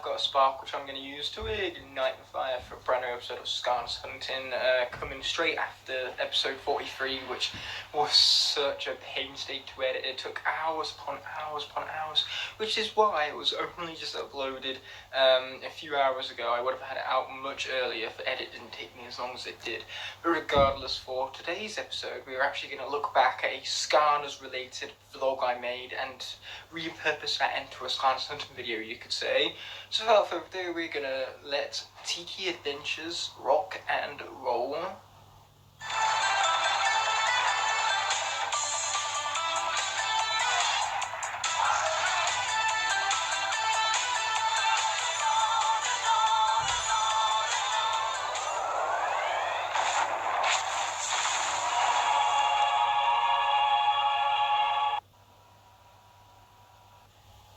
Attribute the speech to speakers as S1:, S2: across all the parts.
S1: I've got a spark which I'm going to use to ignite the fire for a brand new episode of Skylanders Hunting, coming straight after episode 43, which was such a painstaking to edit. It took hours upon hours upon hours, which is why it was only just uploaded a few hours ago. I would have had it out much earlier if the edit didn't take me as long as it did. But regardless, for today's episode, we're actually going to look back at a Skylanders related vlog I made and repurpose that into a Skylanders Hunting video, you could say. So without further ado, we're going to let Tiki Adventures rock and roll.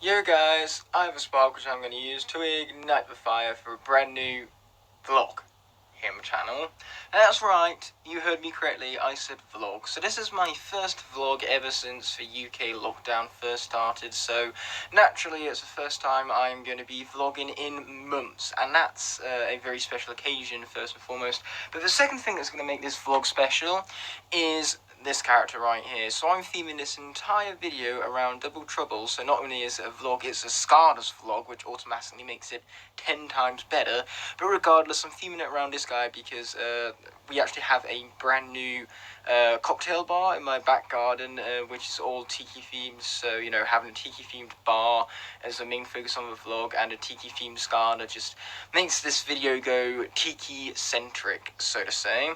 S1: Yo guys, I have a spark which I'm going to use to ignite the fire for a brand new vlog here on the channel. And that's right, you heard me correctly, I said vlog. So this is my first vlog ever since the UK lockdown first started, so naturally it's the first time I'm going to be vlogging in months, and that's a very special occasion first and foremost. But the second thing that's going to make this vlog special is this character right here. So I'm theming this entire video around Double Trouble, so not only is it a vlog, it's a Skylanders vlog, which automatically makes it 10 times better. But regardless, I'm theming it around this guy because we actually have a brand new cocktail bar in my back garden, which is all Tiki themed. So, you know, having a Tiki themed bar as the main focus on the vlog and a Tiki themed Skylander just makes this video go Tiki centric, so to say.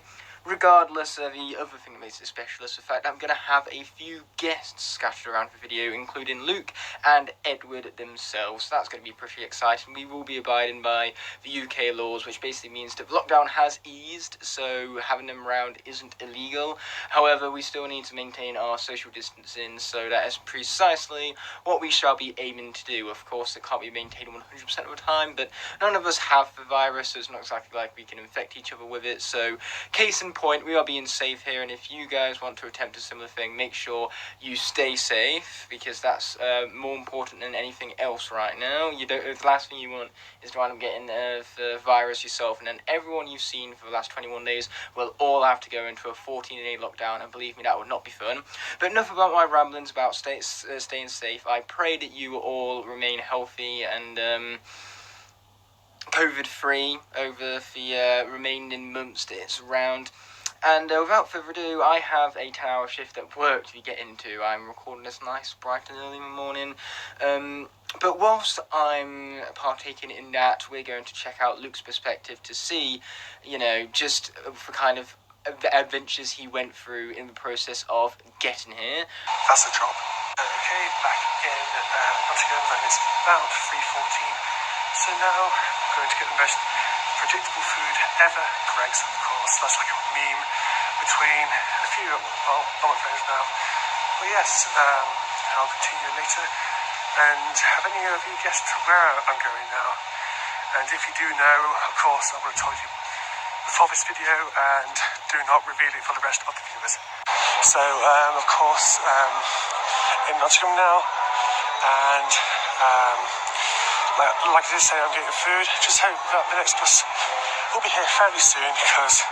S1: Regardless, the other thing that makes it special is the fact that I'm going to have a few guests scattered around the video, including Luke and Edward themselves. So that's going to be pretty exciting. We will be abiding by the UK laws, which basically means that lockdown has eased, so having them around isn't illegal. However, we still need to maintain our social distancing, so that is precisely what we shall be aiming to do. Of course, it can't be maintained 100% of the time, but none of us have the virus, so it's not exactly like we can infect each other with it. So, case in point, we are being safe here, and if you guys want to attempt a similar thing, make sure you stay safe, because that's more important than anything else right now. The last thing you want is to wind up getting the virus yourself, and then everyone you've seen for the last 21 days will all have to go into a 14-day lockdown, and believe me, that would not be fun. But enough about my ramblings about staying safe. I pray that you all remain healthy and COVID-free over the remaining months that it's around. And without further ado, I have a 10-hour shift at work to get into. I'm recording this nice, bright and early in the morning. But whilst I'm partaking in that, we're going to check out Luke's perspective to see, you know, just for kind of the adventures he went through in the process of getting here.
S2: That's a drop. Okay, back in Nottingham, and it's about 3:14. So now I'm going to get the most predictable food ever, Greg's, of course. That's like a meme between a few, well, all my friends now. But yes, I'll continue later. And have any of you guessed where I'm going now? And if you do know, of course, I would have told you before this video, and do not reveal it for the rest of the viewers. So, of course, in Nottingham now, and like I did say, I'm getting food. Just hope that the next bus will be here fairly soon, because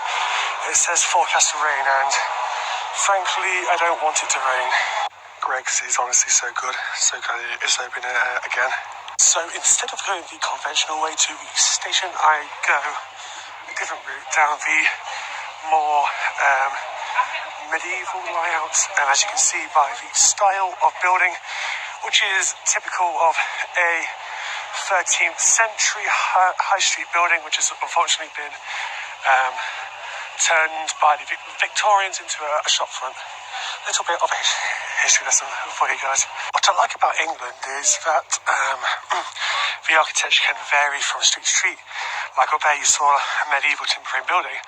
S2: it says forecast to rain, and frankly, I don't want it to rain. Greg's is honestly so good. So glad it is open again. So instead of going the conventional way to the station, I go a different route down the more medieval layout, and as you can see by the style of building, which is typical of a 13th century high street building, which has unfortunately been turned by the Victorians into a shop front. A little bit of a history lesson for you guys. What I like about England is that the architecture can vary from street to street. Like up there you saw a medieval timber frame building,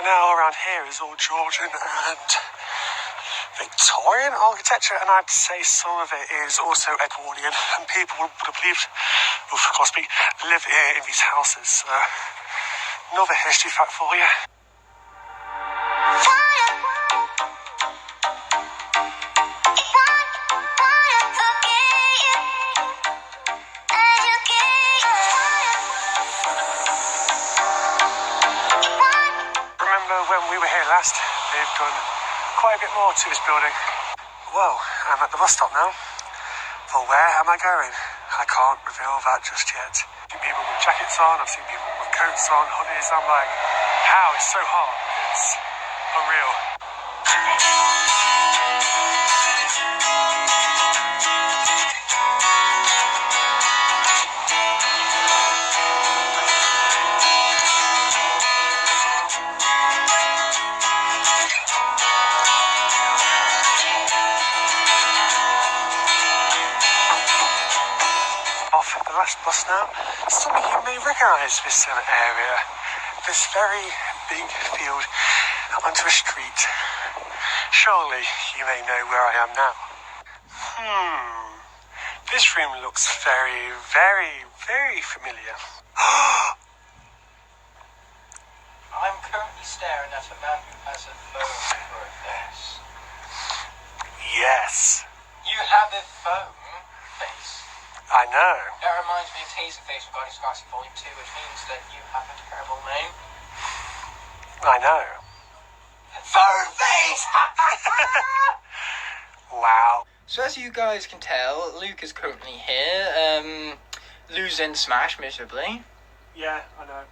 S2: and now around here is all Georgian and Victorian architecture, and I'd say some of it is also Edwardian, and people would have believed, of course, live here in these houses. Another history fact for you. when we were here last, they've done quite a bit more to this building. Well, I'm at the bus stop now. But where am I going? I can't reveal that just yet. I've seen people with jackets on, I've seen people with coats on, hoodies. I'm like, how? It's so hot. It's unreal. Off at the last bus now. Some of you may recognise this area. This very big field onto a street. Surely you may know where I am now. This room looks very, very, very familiar.
S1: I'm currently staring at a man who has a phone for a face.
S2: Yes,
S1: You have a phone face.
S2: I know.
S1: That reminds me of Taserface regarding Scarcy Volume 2, which means that you have a terrible name.
S2: I know.
S1: Phone face!
S2: Wow.
S1: So as you guys can tell, Luke is currently here, losing Smash miserably.
S2: Yeah, I know.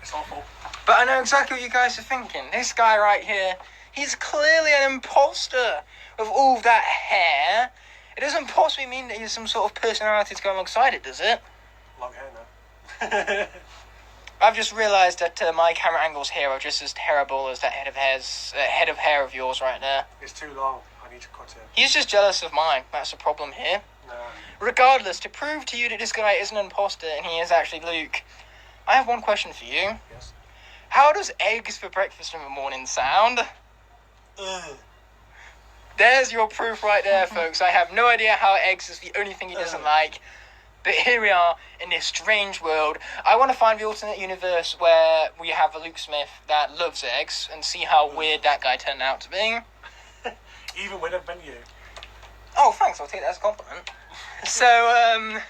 S2: It's awful.
S1: But I know exactly what you guys are thinking. This guy right here, he's clearly an imposter with all that hair. It doesn't possibly mean that he has some sort of personality to go alongside it, does it?
S2: Long hair now.
S1: I've just realised that my camera angles here are just as terrible as that head of hair of yours right there.
S2: It's too long. I need to cut it.
S1: He's just jealous of mine. That's the problem here.
S2: No.
S1: Regardless, to prove to you that this guy is an imposter and he is actually Luke, I have one question for you.
S2: Yes.
S1: How does eggs for breakfast in the morning sound?
S2: Ugh.
S1: There's your proof right there, folks. I have no idea how eggs is the only thing he doesn't like. But here we are in this strange world. I want to find the alternate universe where we have a Luke Smith that loves eggs and see how weird that guy turned out to be.
S2: Even with a menu.
S1: Oh, thanks. I'll take that as a compliment. So,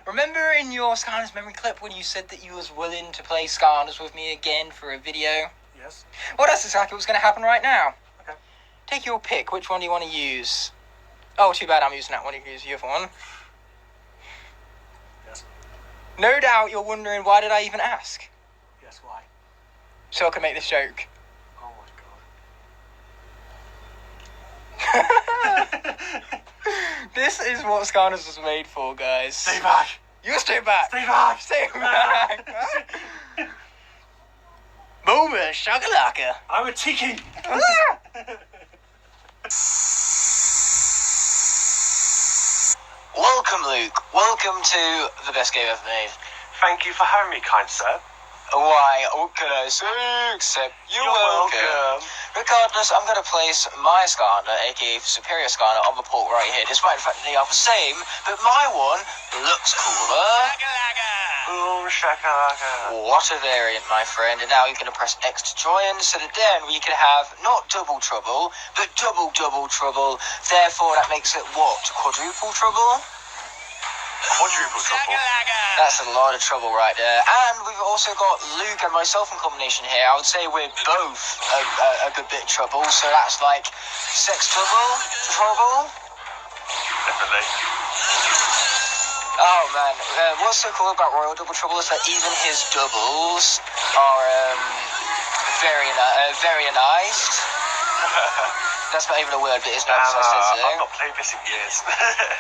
S1: remember in your Skylanders memory clip when you said that you was willing to play Skylanders with me again for a video?
S2: Yes.
S1: Well, that's exactly what's going to happen right now.
S2: Okay.
S1: Take your pick. Which one do you want to use? Oh, too bad I'm using that one. You can use the other one.
S2: Yes.
S1: No doubt you're wondering, why did I even ask?
S2: Yes, why?
S1: So I can make this joke.
S2: Oh my god.
S1: This is what Skylanders was made for, guys.
S2: Stay back!
S1: You stay back!
S2: Stay back!
S1: Stay back! Moment, shakalaka!
S2: I'm a Tiki!
S1: Welcome, Luke. Welcome to the best game ever made.
S2: Thank you for having me, kind sir.
S1: Why, what can I say except you're welcome. Regardless, I'm going to place my Skylander, aka Superior Skylander, on the port right here, despite the fact that they are the same, but my one looks cooler.
S2: Boom shakalaka.
S1: What a variant, my friend. And now you're going to press X to join, so that then we can have not double trouble, but double trouble. Therefore, that makes it what? Quadruple trouble?
S2: Quadruple trouble.
S1: That's a lot of trouble right there. And we've also got Luke and myself in combination here. I would say we're both a good bit of trouble. So that's like sex trouble.
S2: Definitely.
S1: Oh man, what's so cool about Royal Double Trouble is that even his doubles are very nice. That's not even a word, but it's not because I said so.
S2: I've not played this in years.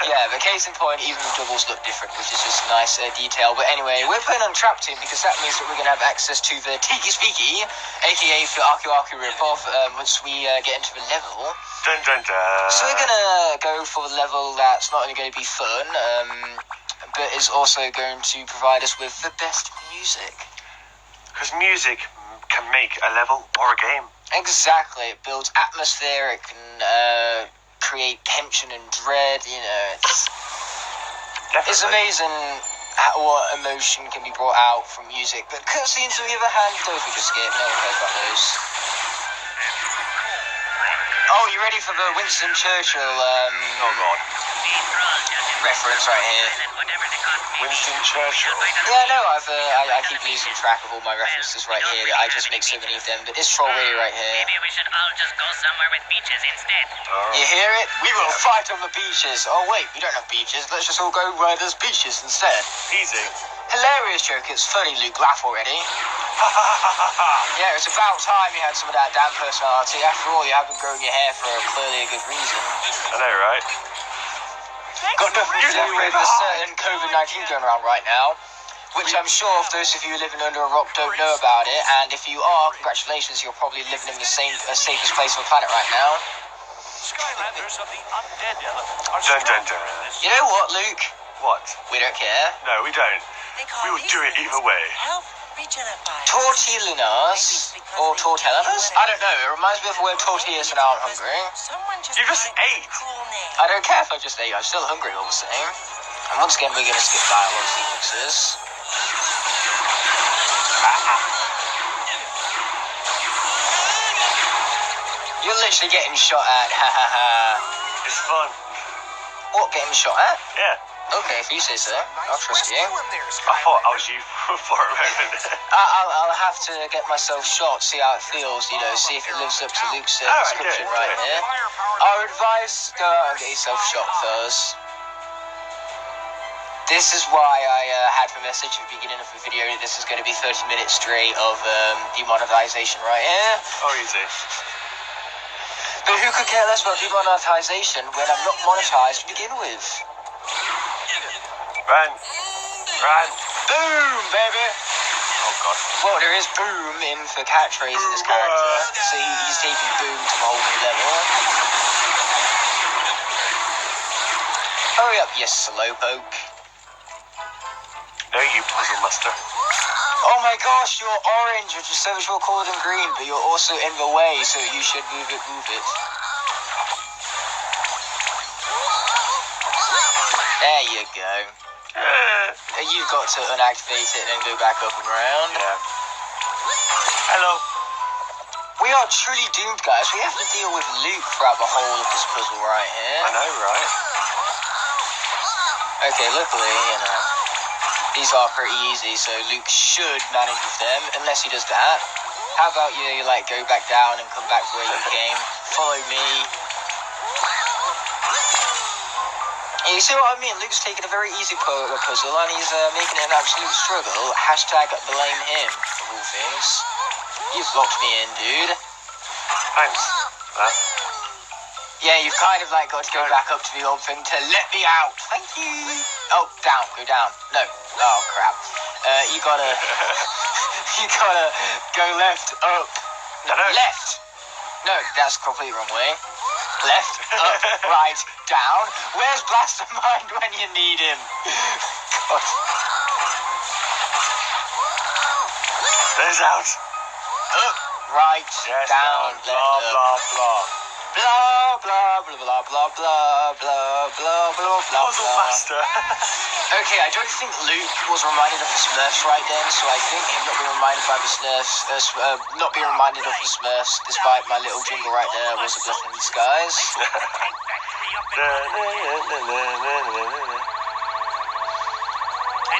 S1: Yeah, but case in point, even the doubles look different, which is just a nice detail. But anyway, we're playing on Trap Team because that means that we're going to have access to the Tiki Speaky, aka the Aku Aku ripoff, once we get into the level.
S2: Dun dun dun.
S1: So we're going to go for the level that's not only going to be fun, but is also going to provide us with the best music.
S2: Because music can make a level or a game.
S1: Exactly, it builds atmosphere, it can create tension and dread, you know, it's amazing what emotion can be brought out from music, but cutscenes on the other hand, those we just skip, no one cares about those. Oh, you ready for the Winston Churchill,
S2: Oh god.
S1: reference right here.
S2: Winston Churchill.
S1: Yeah, no, I keep losing track of all my references right here. I just make so many of them, but this troll really right here.
S3: Maybe we should all just go somewhere with beaches instead.
S1: You hear it? We will fight on the beaches. Oh wait, we don't have beaches. Let's just all go where there's beaches instead.
S2: Easy.
S1: Hilarious joke. It's funny, Luke. Laugh already. Yeah, it's about time you had some of that damn personality. After all, you have been growing your hair for clearly a good reason.
S2: I know, right?
S1: Got nothing to do with a certain COVID-19 going around right now, which I'm sure if those of you living under a rock don't know about it, and if you are, congratulations, you're probably living in the safest place on the planet right now.
S4: Skylanders of the undead element are
S2: Dun, dun,
S4: stronger
S2: dun.
S4: in this
S1: You know what, Luke?
S2: What?
S1: We don't care.
S2: No, we don't. We would do it either way.
S1: Tortillinas? Or tortellinas? I don't know. It reminds me of the word tortillas and now I'm hungry.
S2: You just ate.
S1: I don't care if I just ate. I'm still hungry all the same. And once again, we're going to skip dialogue sequences. You're literally getting shot at. Ha ha ha.
S2: It's fun.
S1: What, getting shot at?
S2: Yeah.
S1: Okay, if you say so. I'll trust you.
S2: I thought I was you for a moment.
S1: I'll have to get myself shot, see how it feels, you know, see if it lives up to Luke's description right here. Our advice, go out and get yourself shot first. This is why I had the message at the beginning of the video that this is going to be 30 minutes straight of demonetization right here.
S2: Oh, easy.
S1: But who could care less about demonetization when I'm not monetized to begin with?
S2: Run. Run.
S1: Boom, baby!
S2: Oh, God.
S1: Well, there is boom in the catchphrase of this character, so he's taking boom to a whole new level. Hurry up, you slowpoke.
S2: No, you puzzle master.
S1: Oh my gosh, you're orange, which is so much more cooler than green, but you're also in the way, so you should move it, move it. There you go. You've got to unactivate it and then go back up and around.
S2: Yeah. Hello.
S1: We are truly doomed, guys. We have to deal with Luke throughout the whole of this puzzle right here.
S2: I know, right?
S1: Okay, luckily, you know, these are pretty easy, so Luke should manage with them, unless he does that. How about you, like, go back down and come back where you came? Follow me. You see what I mean? Luke's taking a very easy puzzle, and he's making it an absolute struggle. Hashtag blame him, of all things. You've locked me in, dude.
S2: Thanks.
S1: Yeah, you've kind of like got to go back up to the old thing to let me out. Thank you. Oh, down. Go down. No. Oh, crap. You gotta... you gotta go left, up. No, left. No, that's the complete wrong way. Left, up, right, down. Where's Blastermind when you need him? God.
S2: There's out.
S1: Up, right,
S2: Yes,
S1: down, left,
S2: blah,
S1: up.
S2: blah, blah.
S1: Blah, blah, blah, blah, blah, blah, blah, blah, blah, blah,
S2: Puzzle
S1: blah.
S2: master.
S1: Okay, I don't think Luke was reminded of the Smurfs right then, so I think him not being reminded by the Smurfs, not being reminded of the Smurfs, despite my little jingle right there, was a blessing in disguise. Do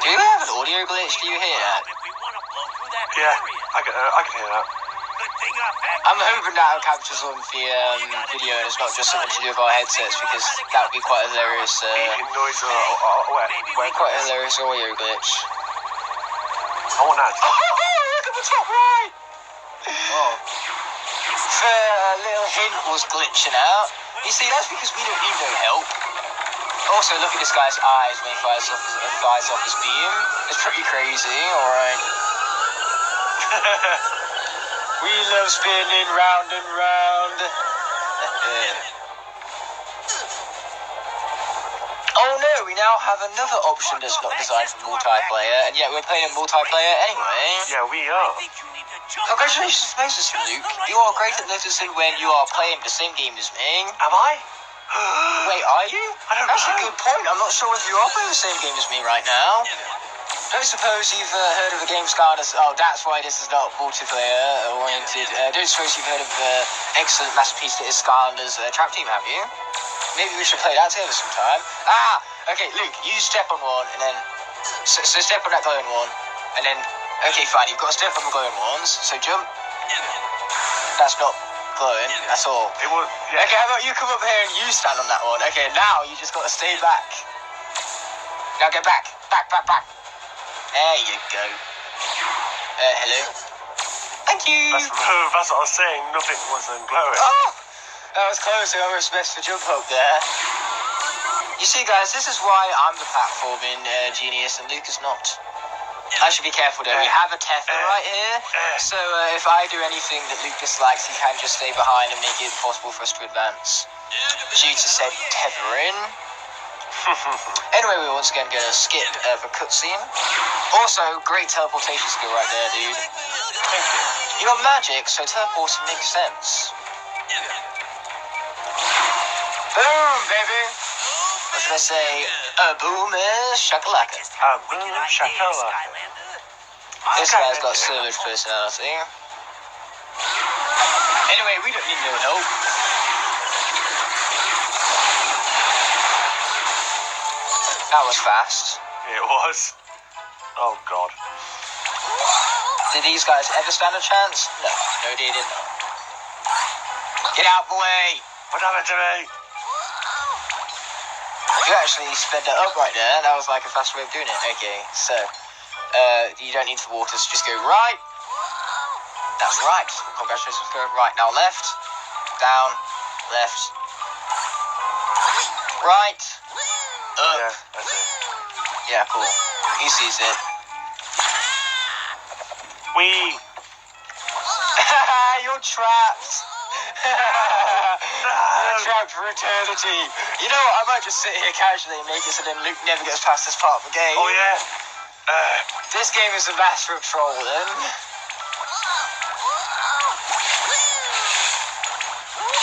S1: you have an audio glitch? Do you hear that?
S2: Yeah, I can hear that.
S1: I'm hoping that captures on the video and it's not just something to do with our headsets, because that would be quite a hilarious,
S2: Beeping noise where?
S1: quite a hilarious audio glitch.
S2: I want that.
S1: Oh, look at the top right!
S2: Oh.
S1: The little hint was glitching out. You see, that's because we don't need no help. Also, look at this guy's eyes when he fires off his beam. It's pretty crazy, alright. We love spinning round and round. Oh no, we now have another option that's not designed for multiplayer, and yet we're playing multiplayer anyway.
S2: Yeah, we are.
S1: Congratulations, noticing, Luke. You are great at noticing when you are playing the same game as me.
S2: Am I?
S1: Wait, are you?
S2: I don't
S1: That's
S2: know.
S1: a good point. I'm not sure if you are playing the same game as me right now. Don't suppose you've heard of the game Skylanders. Oh, that's why this is not multiplayer oriented. Don't suppose you've heard of the excellent masterpiece that is Skylanders Trap Team, have you? Maybe we should play that together sometime. Ah! Okay, Luke, you step on one, and then... So step on that glowing one, and then... Okay, fine, you've got to step on the glowing ones, so jump. That's not glowing at all.
S2: It was. Yeah.
S1: Okay, how about you come up here and you stand on that one? Okay, now you just got to stay back. Now go back. Back. There you go. Hello. Thank you.
S2: That's what I was saying. Nothing wasn't glowing.
S1: Oh! That was close. I almost missed the jump hook there. You see, guys, this is why I'm the platforming genius and Luke is not. I should be careful, though. We have a tether right here. So if I do anything that Luke dislikes, he can just stay behind and make it impossible for us to advance. Due to said tethering. Anyway, we're once again going to skip the cutscene. Also, great teleportation skill right there, dude. You're magic, so teleporting makes sense. Boom, baby! What should I say? Boom is shakalaka.
S2: Boom, shakalaka.
S1: This guy's got so much personality. Anyway, we don't need no help. That was fast.
S2: It was. Oh, God.
S1: Did these guys ever stand a chance? No, they did not. Get out the way!
S2: What happened to me?
S1: You actually sped that up right there. That was like a fast way of doing it. Okay, so you don't need the waters. Just go right. That's right. Congratulations, go right. Now left, down, left, right, up.
S2: Yeah, that's it.
S1: Yeah, cool. He sees it.
S2: Wee.
S1: You're trapped. You're trapped for eternity. You know what? I might just sit here casually and make it so then Luke never gets past this part of the game.
S2: Oh, yeah.
S1: This game is a master of trolling.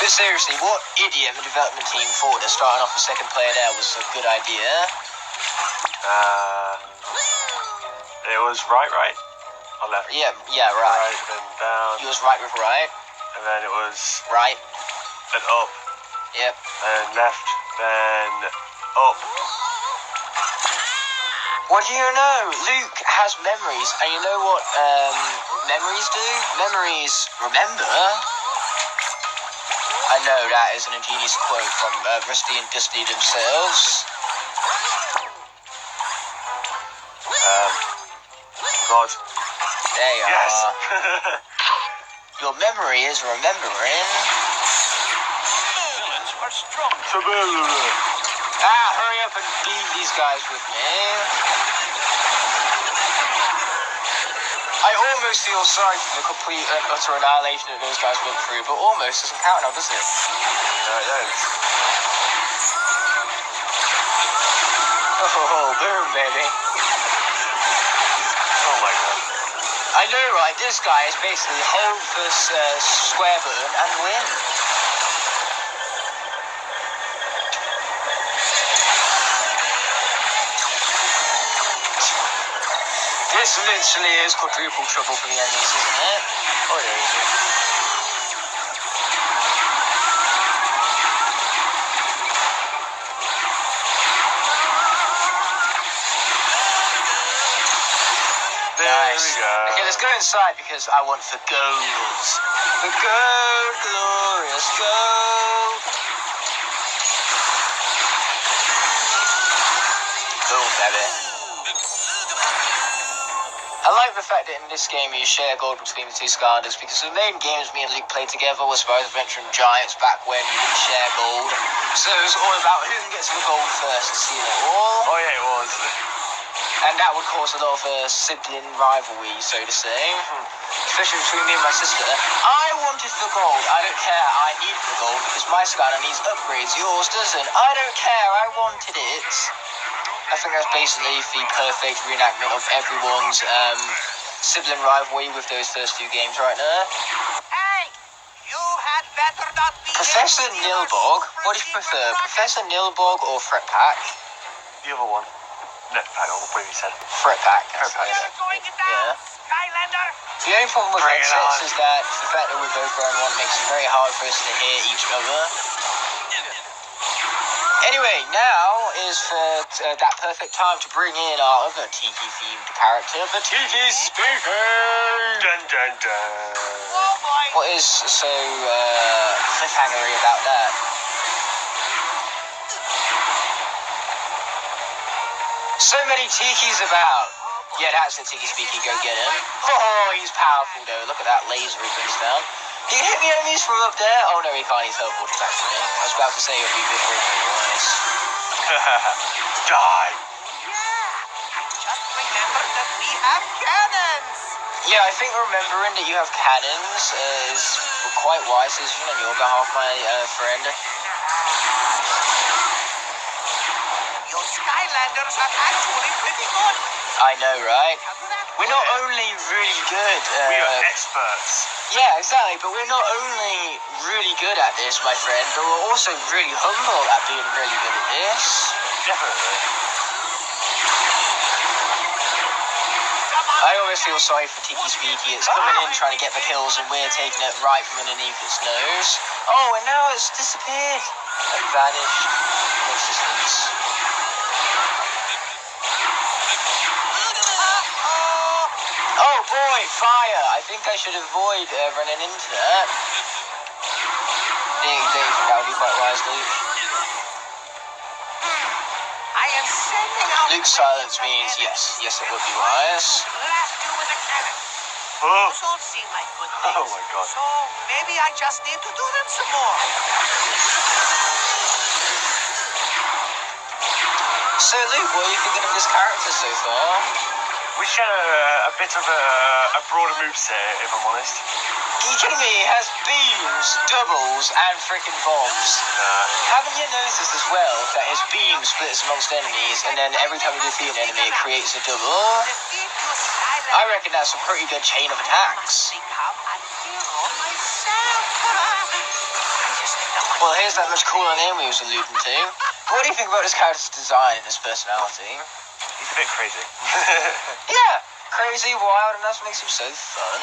S1: But seriously, what idiot the development team thought that starting off a second player there was a good idea?
S2: It was right, or left?
S1: Yeah, right.
S2: Right, then down.
S1: He was right with right.
S2: And then it was
S1: Right.
S2: then up.
S1: Yep.
S2: Then left, then up.
S1: What do you know? Luke has memories, and you know what memories do? Memories remember. I know that is an ingenious quote from Rusty and Dusty themselves.
S2: God.
S1: There you
S2: Yes.
S1: are. Your memory is remembering.
S4: Villains are strong.
S1: Hurry up and beat these guys with me. I almost feel sorry for the complete and utter annihilation that those guys went through, but almost doesn't count now, does it?
S2: No, it don't.
S1: Oh, boom, baby.
S2: Oh my God.
S1: I know, right? This guy is basically hold this square button and win. This literally is quadruple trouble for the enemies, isn't it?
S2: Oh yeah, easy. There we go.
S1: Okay, let's go inside because I want the gold. The gold, glorious gold. Boom, baby. I like the fact that in this game you share gold between the two Skylanders, because the main games me and Luke played together was Spyro's Adventure and Giants back when we didn't share gold. So it was all about who can get to the gold first and steal it all.
S2: Oh yeah, it was.
S1: And that would cause a lot of sibling rivalry, so to say. Especially between me and my sister. I wanted the gold. I don't care. I need the gold because my Skylander needs upgrades. Yours doesn't. I don't care. I wanted it. I think that's basically the perfect reenactment of everyone's sibling rivalry with those first two games right there.
S3: Hey, you had better not be.
S1: Professor Nilbog, what do you prefer? Professor Nilbog or Fret Pack?
S2: The other one. Net pack, I'll put it said.
S1: Fret Pack.
S3: You're going down,
S1: Yeah.
S3: Skylander.
S1: The only problem with
S2: Bring it
S1: headsets
S2: on.
S1: is that the fact that we're both wearing one makes it very hard for us to hear each other. Anyway, now is for that perfect time to bring in our other Tiki-themed character, the Tiki Speaker!
S2: Dun dun dun.
S3: Oh boy.
S1: What is so cliffhangery about that? So many Tikis about. Yeah, that's the Tiki Speaker, go get him. Oh, he's powerful though, look at that laser he brings down. He can hit the enemies from up there. Oh no, he can't, he's teleported back to me. I was about to say it'll be a bit more nice.
S2: Die.
S3: Just remember that we have cannons.
S1: Yeah, I think remembering that you have cannons is quite wise decision on your behalf, my friend.
S3: Your Skylanders are actually pretty good.
S1: I know, right?
S3: Tell you that.
S1: We're not only really good.
S2: We are experts.
S1: Yeah, exactly. But we're not only really good at this, my friend, but we're also really humble at being really good at this.
S2: Definitely.
S1: I always feel sorry for Tiki Speaky. It's coming in trying to get the kills, and we're taking it right from underneath its nose. Oh, and now it's disappeared and vanished from existence. Oh boy, fire! I think I should avoid running into that. Don't you think that would be quite wise, Luke?
S3: I am sending out.
S1: Luke's silence means yes, it would be wise.
S3: Blast you with a cannon.
S2: Oh.
S3: Those all seem like good things.
S2: Oh my god.
S3: So maybe I just need to do them some more.
S1: So Luke, what are you thinking of this character so far?
S2: We share a bit of a broader moveset, if I'm honest.
S1: Are you kidding me? It has beams, doubles, and freaking bombs. Haven't you noticed as well that his beam splits amongst enemies, and then every time you defeat an enemy, it creates a double?
S3: Defeat your Skylanders.
S1: I reckon that's a pretty good chain of attacks.
S3: Become a hero myself. I just don't want.
S1: Well, here's that much cooler name we was alluding to. What do you think about this character's design and his personality?
S2: He's a bit crazy.
S1: Yeah, crazy, wild, and that's what makes him so fun.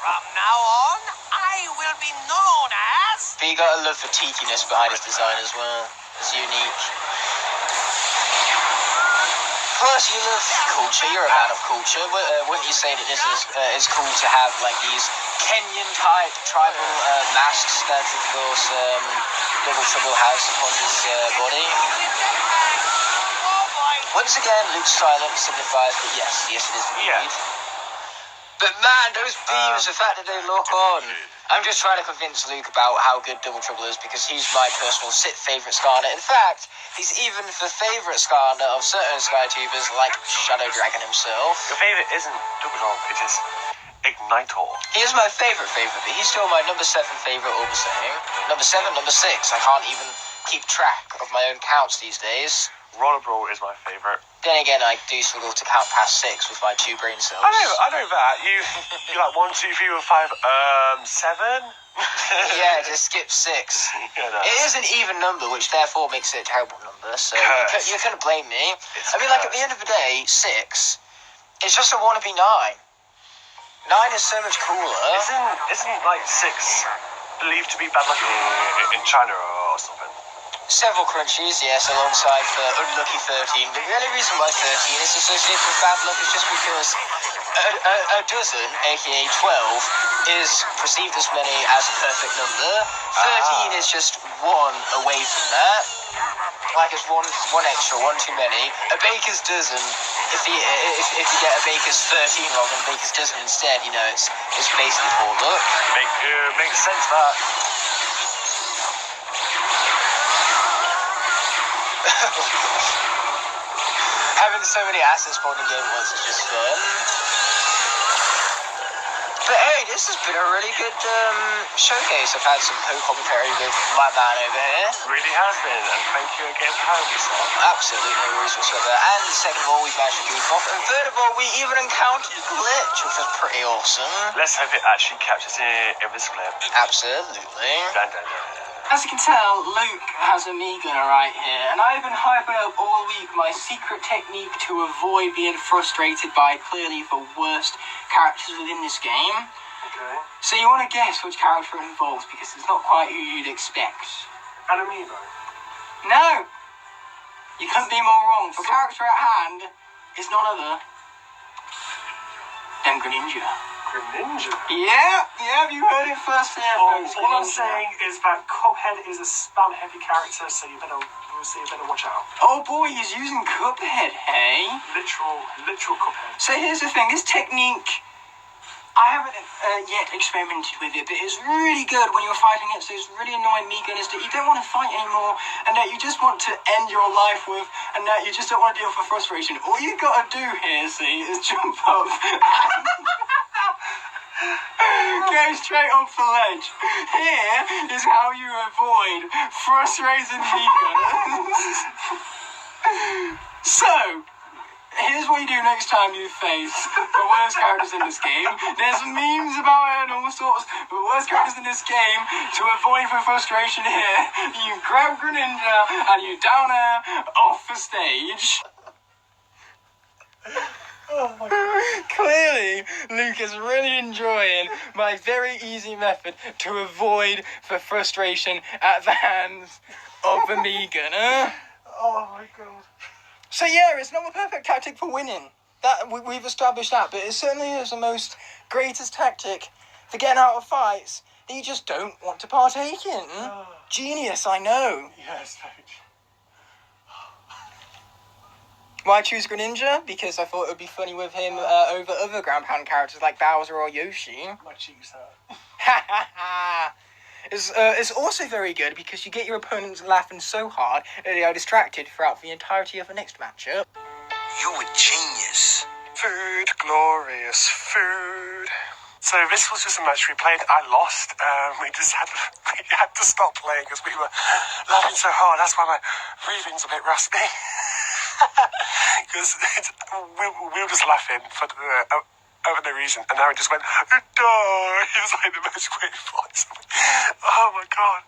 S3: From now on, I will be known as.
S1: But you gotta love the tikiness behind his design as well. It's unique. Plus, you love culture. You're a man of culture. Wouldn't you say that this is cool to have like these Kenyan-type tribal masks that, of course, Double Trouble has upon his body?
S3: Oh boy.
S1: Once again, Luke's silence signifies that yes, it is indeed.
S2: Yeah.
S1: But man, those beams, the fact that they lock on. I'm just trying to convince Luke about how good Double Trouble is because he's my personal favourite Skylander. In fact, he's even the favourite Skylander of certain Skytubers like Shadow Dragon himself.
S2: Your favourite isn't Double Trouble, it is Ignitor.
S1: He is my favourite, but he's still my number 7 favourite all the same. Number 7, number 6. I can't even keep track of my own counts these days.
S2: Roller Brawl is my favourite.
S1: Then again, I do struggle to count past 6 with my 2 brain cells.
S2: I know that. You like 1, 2, 3, 4, 5, 7?
S1: Yeah, just skip 6.
S2: Yeah, no.
S1: It is an even number, which therefore makes it a terrible number, so you couldn't blame me.
S2: It's
S1: I mean, like, at the end of the day, 6, it's just a wannabe 9. 9 is so much cooler.
S2: Isn't like 6 believed to be bad luck in China or something?
S1: Several crunchies, yes, alongside the unlucky 13. But the only reason why 13 is associated with bad luck is just because a dozen, aka 12, is perceived as many as a perfect number. 13 is just 1 away from that. Like it's one extra, 1 too many. A baker's dozen, if you get a baker's 13 rather than a baker's dozen instead, you know, it's basically poor luck.
S2: Makes sense, that.
S1: Having so many assets spawned in game at once is just fun. But hey, this has been a really good showcase. I've had some co-commentary with my man over here.
S2: Really has been, and thank you again for having me, sir.
S1: Absolutely no worries whatsoever. And second of all, we've managed to goof off. And third of all, we even encountered a glitch, which was pretty awesome.
S2: Let's hope it actually captures it in this clip.
S1: Absolutely.
S2: Dun, dun, dun.
S1: As you can tell, Luke has a me-gunner right here, and I've been hyping up all week my secret technique to avoid being frustrated by clearly the worst characters within this game.
S2: Okay.
S1: So you want to guess which character it involves, because it's not quite who you'd expect.
S2: An amiibo.
S1: No, You couldn't be more wrong. The character at hand is none other than Greninja.
S2: Greninja?
S1: Yeah, you heard it first here, folks.
S2: All I'm saying is that Cuphead is a spam-heavy character, so you better watch out.
S1: Oh boy, he's using Cuphead, hey?
S2: Literal Cuphead.
S1: So here's the thing, this technique, I haven't yet experimented with it, but it's really good when you're fighting against those really annoying Meegunners that you don't want to fight anymore, and that you just want to end your life with, and that you just don't want to deal with frustration. All you gotta do here, see, is jump up. Go straight off the ledge. Here is how you avoid frustrating Meegunners. So, here's what you do next time you face the worst characters in this game. There's memes about it and all sorts. The worst characters in this game, to avoid the frustration here, you grab Greninja and you down her off the stage.
S2: Oh my God.
S1: Clearly, Luke is really enjoying my very easy method to avoid the frustration at the hands of the Meegunner.
S2: Oh my God.
S1: So yeah, it's not a perfect tactic for winning. That we've established that, but it certainly is the most greatest tactic for getting out of fights that you just don't want to partake in. Genius, I know.
S2: Yes, thank you.
S1: Why choose Greninja? Because I thought it would be funny with him over other ground pound characters like Bowser or Yoshi.
S2: My cheeks hurt.
S1: Ha ha ha! It's also very good because you get your opponents laughing so hard that they are distracted throughout the entirety of the next matchup.
S5: You a genius.
S2: Food, glorious food. So this was just a match we played. I lost. We had to stop playing because we were laughing so hard. That's why my breathing's a bit rusty. Because we were just laughing for over no reason, and now it just went. It was like the most weird voice. Oh my God!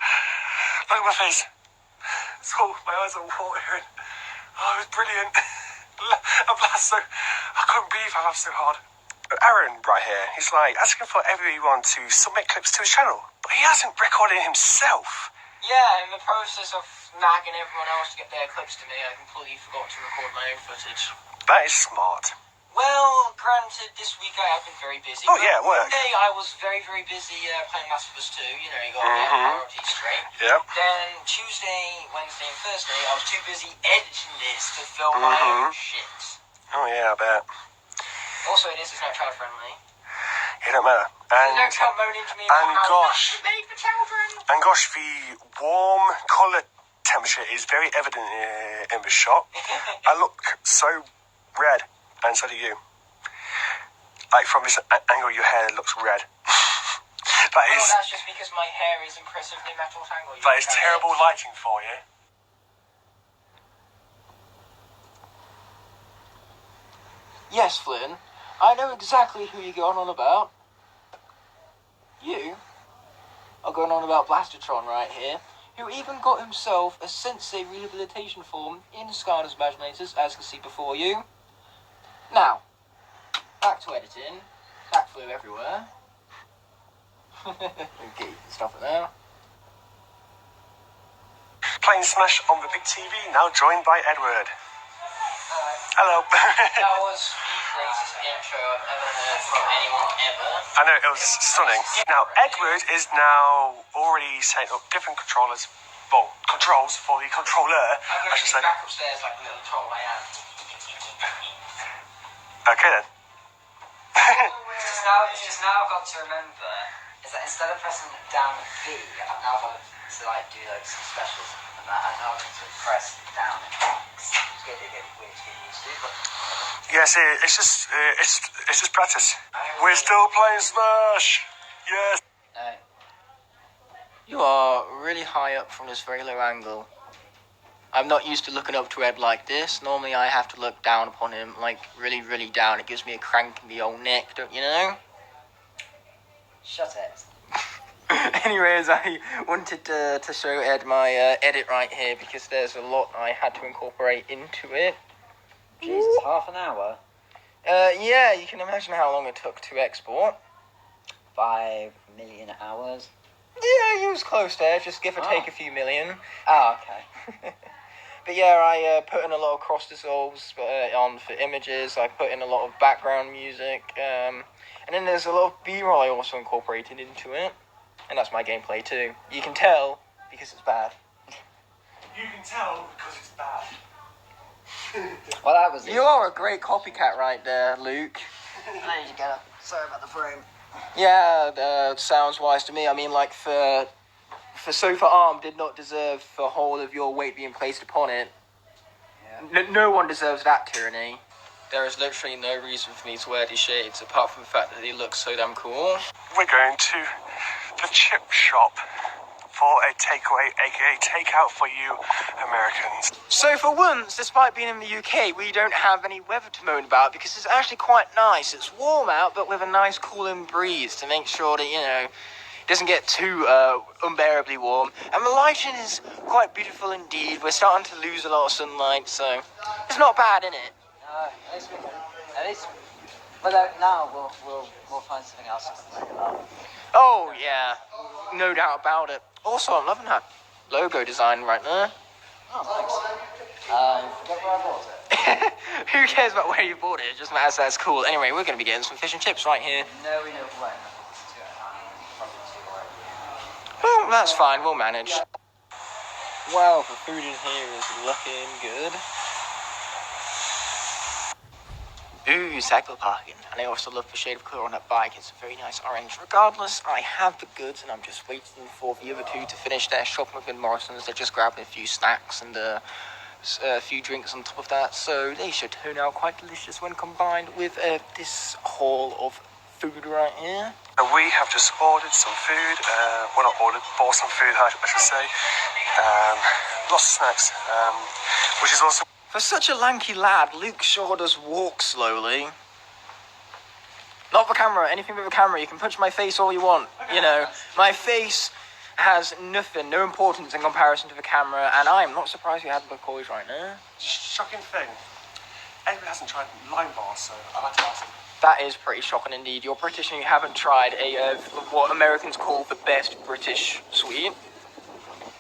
S2: Look at my face. So my eyes are watering. Oh, it was brilliant. I laughed so I couldn't breathe. I laughed so hard. Aaron, right here, he's like asking for everyone to submit clips to his channel, but he hasn't recorded it himself.
S1: Yeah, in the process of nagging everyone else to get their clips to me, I completely forgot to record my own footage.
S2: That is smart.
S1: Well, granted, this week I have been very busy.
S2: Oh, yeah, work.
S1: Monday I was very, very busy playing Last of Us 2. You know, you got to get priorities straight.
S2: Yep.
S1: Then Tuesday, Wednesday, and Thursday, I was too busy editing this to film my own shit.
S2: Oh, yeah, I bet.
S1: Also, it's not child friendly.
S2: It don't matter. And
S1: Don't come moaning to me
S2: and
S1: about how
S2: gosh.
S1: it's made for children.
S2: And gosh, the warm colour temperature is very evident in the shot. I look so red, and so do you. Like from this angle, your hair looks red.
S1: That's just because my hair is impressively metal tangle.
S2: That is terrible lighting for you.
S1: Yes, Flynn. I know exactly who you're going on about. You are going on about Blastertron right here, who even got himself a Sensei rehabilitation form in Skylanders Imaginators, as you can see before you. Now, back to editing. Backflow everywhere. Okay, stop it now.
S2: Playing Smash on the big TV, now joined by Edward. Hello.
S1: That was the greatest intro I've ever heard from anyone ever.
S2: I know, it was stunning. Now, Edward is now already setting up different controls for the controller,
S1: I'm
S2: I
S1: going to
S2: should
S1: be
S2: say.
S1: back upstairs like a little troll I am.
S2: Okay then.
S3: Just now I've got to remember is that instead of pressing down B, I've now got to like do like some specials and that. I'm now going to press down X. It's going to get weird to get used to, but
S2: Yes, it's just practice. We're still playing Smash. Yes.
S1: You are really high up from this very low angle. I'm not used to looking up to Ed like this. Normally I have to look down upon him, like really, really down. It gives me a crank in the old neck, don't you know?
S3: shut it.
S1: Anyways, I wanted to show Ed my edit right here because there's a lot I had to incorporate into it.
S3: Jesus, half an hour?
S1: Yeah, you can imagine how long it took to export.
S3: 5 million hours?
S1: Yeah, you was close there, just give or take a few million.
S3: Oh, okay.
S1: But yeah, I put in a lot of cross dissolves on for images. I put in a lot of background music, and then there's a lot of B-roll I also incorporated into it, and that's my gameplay too. You can tell because it's bad.
S2: You can tell because it's bad.
S3: Well, that was it.
S1: You are a great copycat right there, Luke.
S3: I need to get up. Sorry about the frame.
S1: Yeah, sounds wise to me. I mean, like, for Sofa Arm did not deserve the whole of your weight being placed upon it.
S3: Yeah.
S1: No one deserves that tyranny. There is literally no reason for me to wear these shades, apart from the fact that they look so damn cool.
S2: We're going to the chip shop for a takeaway, aka takeout for you Americans.
S1: So for once, despite being in the UK, we don't have any weather to moan about because it's actually quite nice. It's warm out, but with a nice cooling breeze to make sure that, it doesn't get too unbearably warm. And the lighting is quite beautiful indeed. We're starting to lose a lot of sunlight, so it's not bad, is it?
S3: At least, but now we'll find something else to complain about.
S1: Oh, yeah. No doubt about it. Also, I'm loving that logo design right there.
S3: Oh, thanks. Forget where I bought it.
S1: Who cares about where you bought it? It just matters that it's cool. Anyway, we're going to be getting some fish and chips right here.
S3: No, we know when. It's too early.
S1: Well, that's fine. We'll manage. Wow, the food in here is looking good. Ooh, cycle parking. And I also love the shade of colour on that bike. It's a very nice orange. Regardless, I have the goods and I'm just waiting for the other two to finish their shopping within Morrison's. They're just grabbing a few snacks and a few drinks on top of that. So they should turn out quite delicious when combined with this haul of food right here.
S2: We have just ordered some food. Well, not ordered, bought some food, I should say. Lots of snacks, which is also...
S1: For such a lanky lad, Luke sure does walk slowly. Not the camera, anything with the camera. You can punch my face all you want. My face has nothing, no importance in comparison to the camera, and I'm not surprised you had the McCoys right now.
S2: Shocking thing. Everyone hasn't tried lime bars, so I like to ask them.
S1: That is pretty shocking indeed. You're British and you haven't tried what Americans call the best British sweet.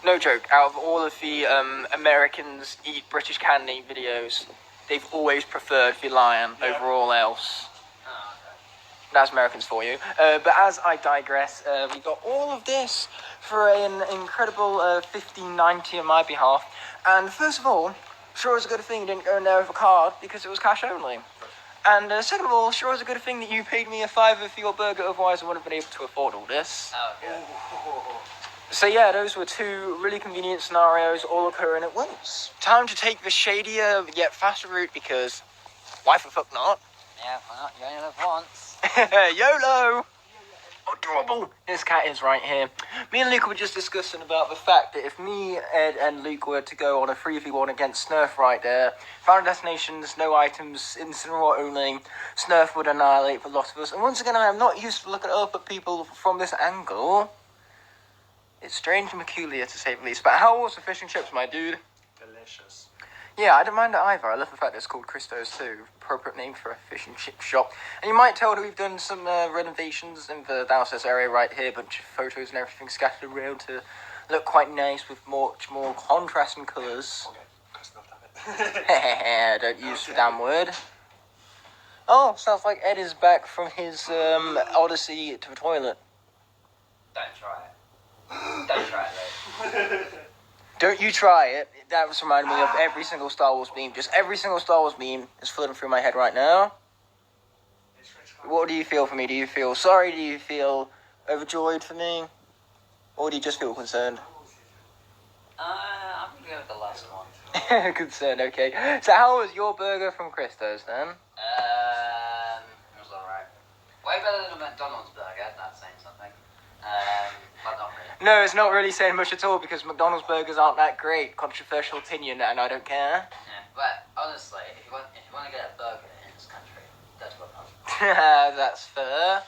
S1: No joke, out of all of the Americans eat British candy videos, they've always preferred the lion over all else.
S3: Oh, okay.
S1: That's Americans for you. But as I digress, we got all of this for an incredible $15.90 on my behalf. And first of all, sure is a good thing you didn't go in there with a card because it was cash only. And second of all, sure is a good thing that you paid me a $5 for your burger, otherwise I wouldn't have been able to afford all this.
S3: Oh, okay.
S1: So yeah, those were two really convenient scenarios all occurring at once. Time to take the shadier yet faster route because why the fuck not?
S3: Yeah, why not? You only live once.
S1: YOLO! Adorable! This cat is right here. Me and Luke were just discussing about the fact that if me, Ed, and Luke were to go on a 3v1 against Snurf right there, final destinations, no items, incineroar only, Snurf would annihilate the lot of us. And once again, I am not used to looking up at people from this angle. It's strange and peculiar, to say the least. But how was the fish and chips, my dude?
S2: Delicious.
S1: Yeah, I don't mind it either. I love the fact that it's called Christo's too. Appropriate name for a fish and chip shop. And you might tell that we've done some renovations in the downstairs area right here. Bunch of photos and everything scattered around to look quite nice with much more contrast and colours.
S2: Okay, close enough, damn it.
S1: Don't use the damn word. Oh, sounds like Ed is back from his odyssey to the toilet.
S3: Don't try it. Don't try it, though.
S1: Don't you try it. That was reminding me of every single Star Wars meme. Just every single Star Wars meme is flooding through my head right now. What do you feel for me? Do you feel sorry? Do you feel overjoyed for me? Or do you just feel concerned?
S3: I'm gonna go with the last one.
S1: Concerned, okay. So how was your burger from Christo's then?
S3: It was alright. Way better than a McDonald's burger, that's saying something. But not really.
S1: No, it's not really saying much at all because McDonald's burgers aren't that great. Controversial opinion, and I don't care.
S3: Yeah, but honestly, if you want to get a burger in this country, go to a pub.
S1: That's fair.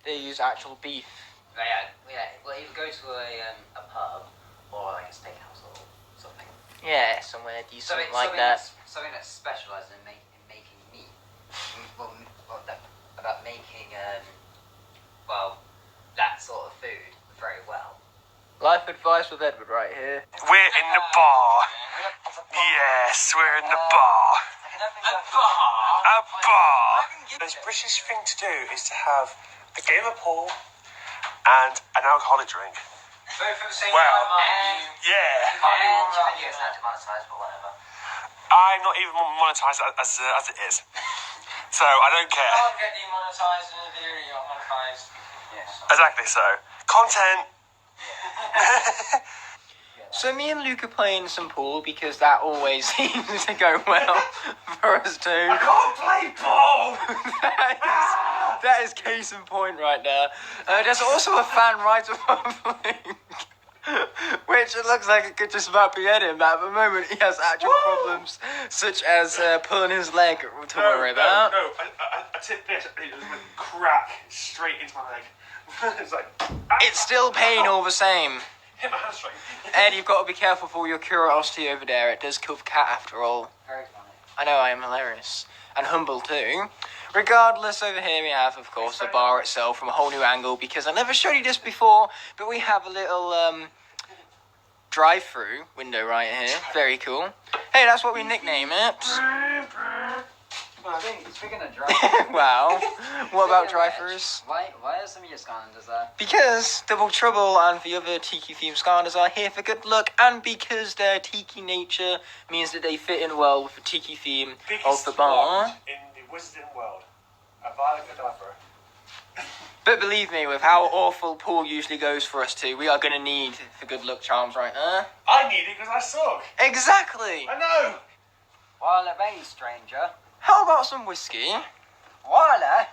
S1: They use actual beef.
S3: But yeah. Well, either go to a pub or like a steakhouse or something.
S1: Yeah, somewhere decent
S3: Something something that's specialised in making meat. About making that sort of food very well.
S1: Life advice with Edward right here.
S2: We're in the bar. Yes, we're in the bar.
S1: A bar?
S2: A bar. The most British thing to do is to have a game of pool and an alcoholic drink.
S1: Both at the same
S2: Well,
S1: time, mind you.
S2: Yeah.
S3: And it's not demonetized, but whatever.
S2: I'm not even monetized as it is. So I don't care.
S1: Can't get demonetized in a video you're not monetized.
S2: Exactly so. Content.
S1: So me and Luke are playing some pool because that always seems to go well for us two.
S2: I can't play ball.
S1: that is case in point right there. There's also a fan right above Luke, which it looks like it could just about be him, but at the moment he has actual problems such as pulling his leg to worry about.
S2: No, I tipped this, it was like crack straight into my leg. It's like...
S1: It's still pain all the same.
S2: Hit my hamstring.
S1: Ed, you've got to be careful for your curiosity over there. It does kill the cat after all.
S3: Very funny.
S1: I know, I am hilarious. And humble too. Regardless, over here we have, of course, the bar itself from a whole new angle because I never showed you this before, but we have a little drive-through window right here. Very cool. Hey, that's what we nickname it.
S3: Speaking of drive-through.
S1: Wow. What about drive-throughs?
S3: Why are some of your Skylanders there?
S1: Because Double Trouble and the other Tiki-themed Skylanders are here for good luck, and because their Tiki nature means that they fit in well with the Tiki theme of the bar.
S2: In the Wizarding world. A Violet Cadaver.
S1: But believe me, with how awful pool usually goes for us two, we are going to need the good luck charms right now.
S2: I need it because I suck.
S1: Exactly!
S2: I know.
S3: Well, obey, stranger.
S1: How about some whiskey?
S3: Water?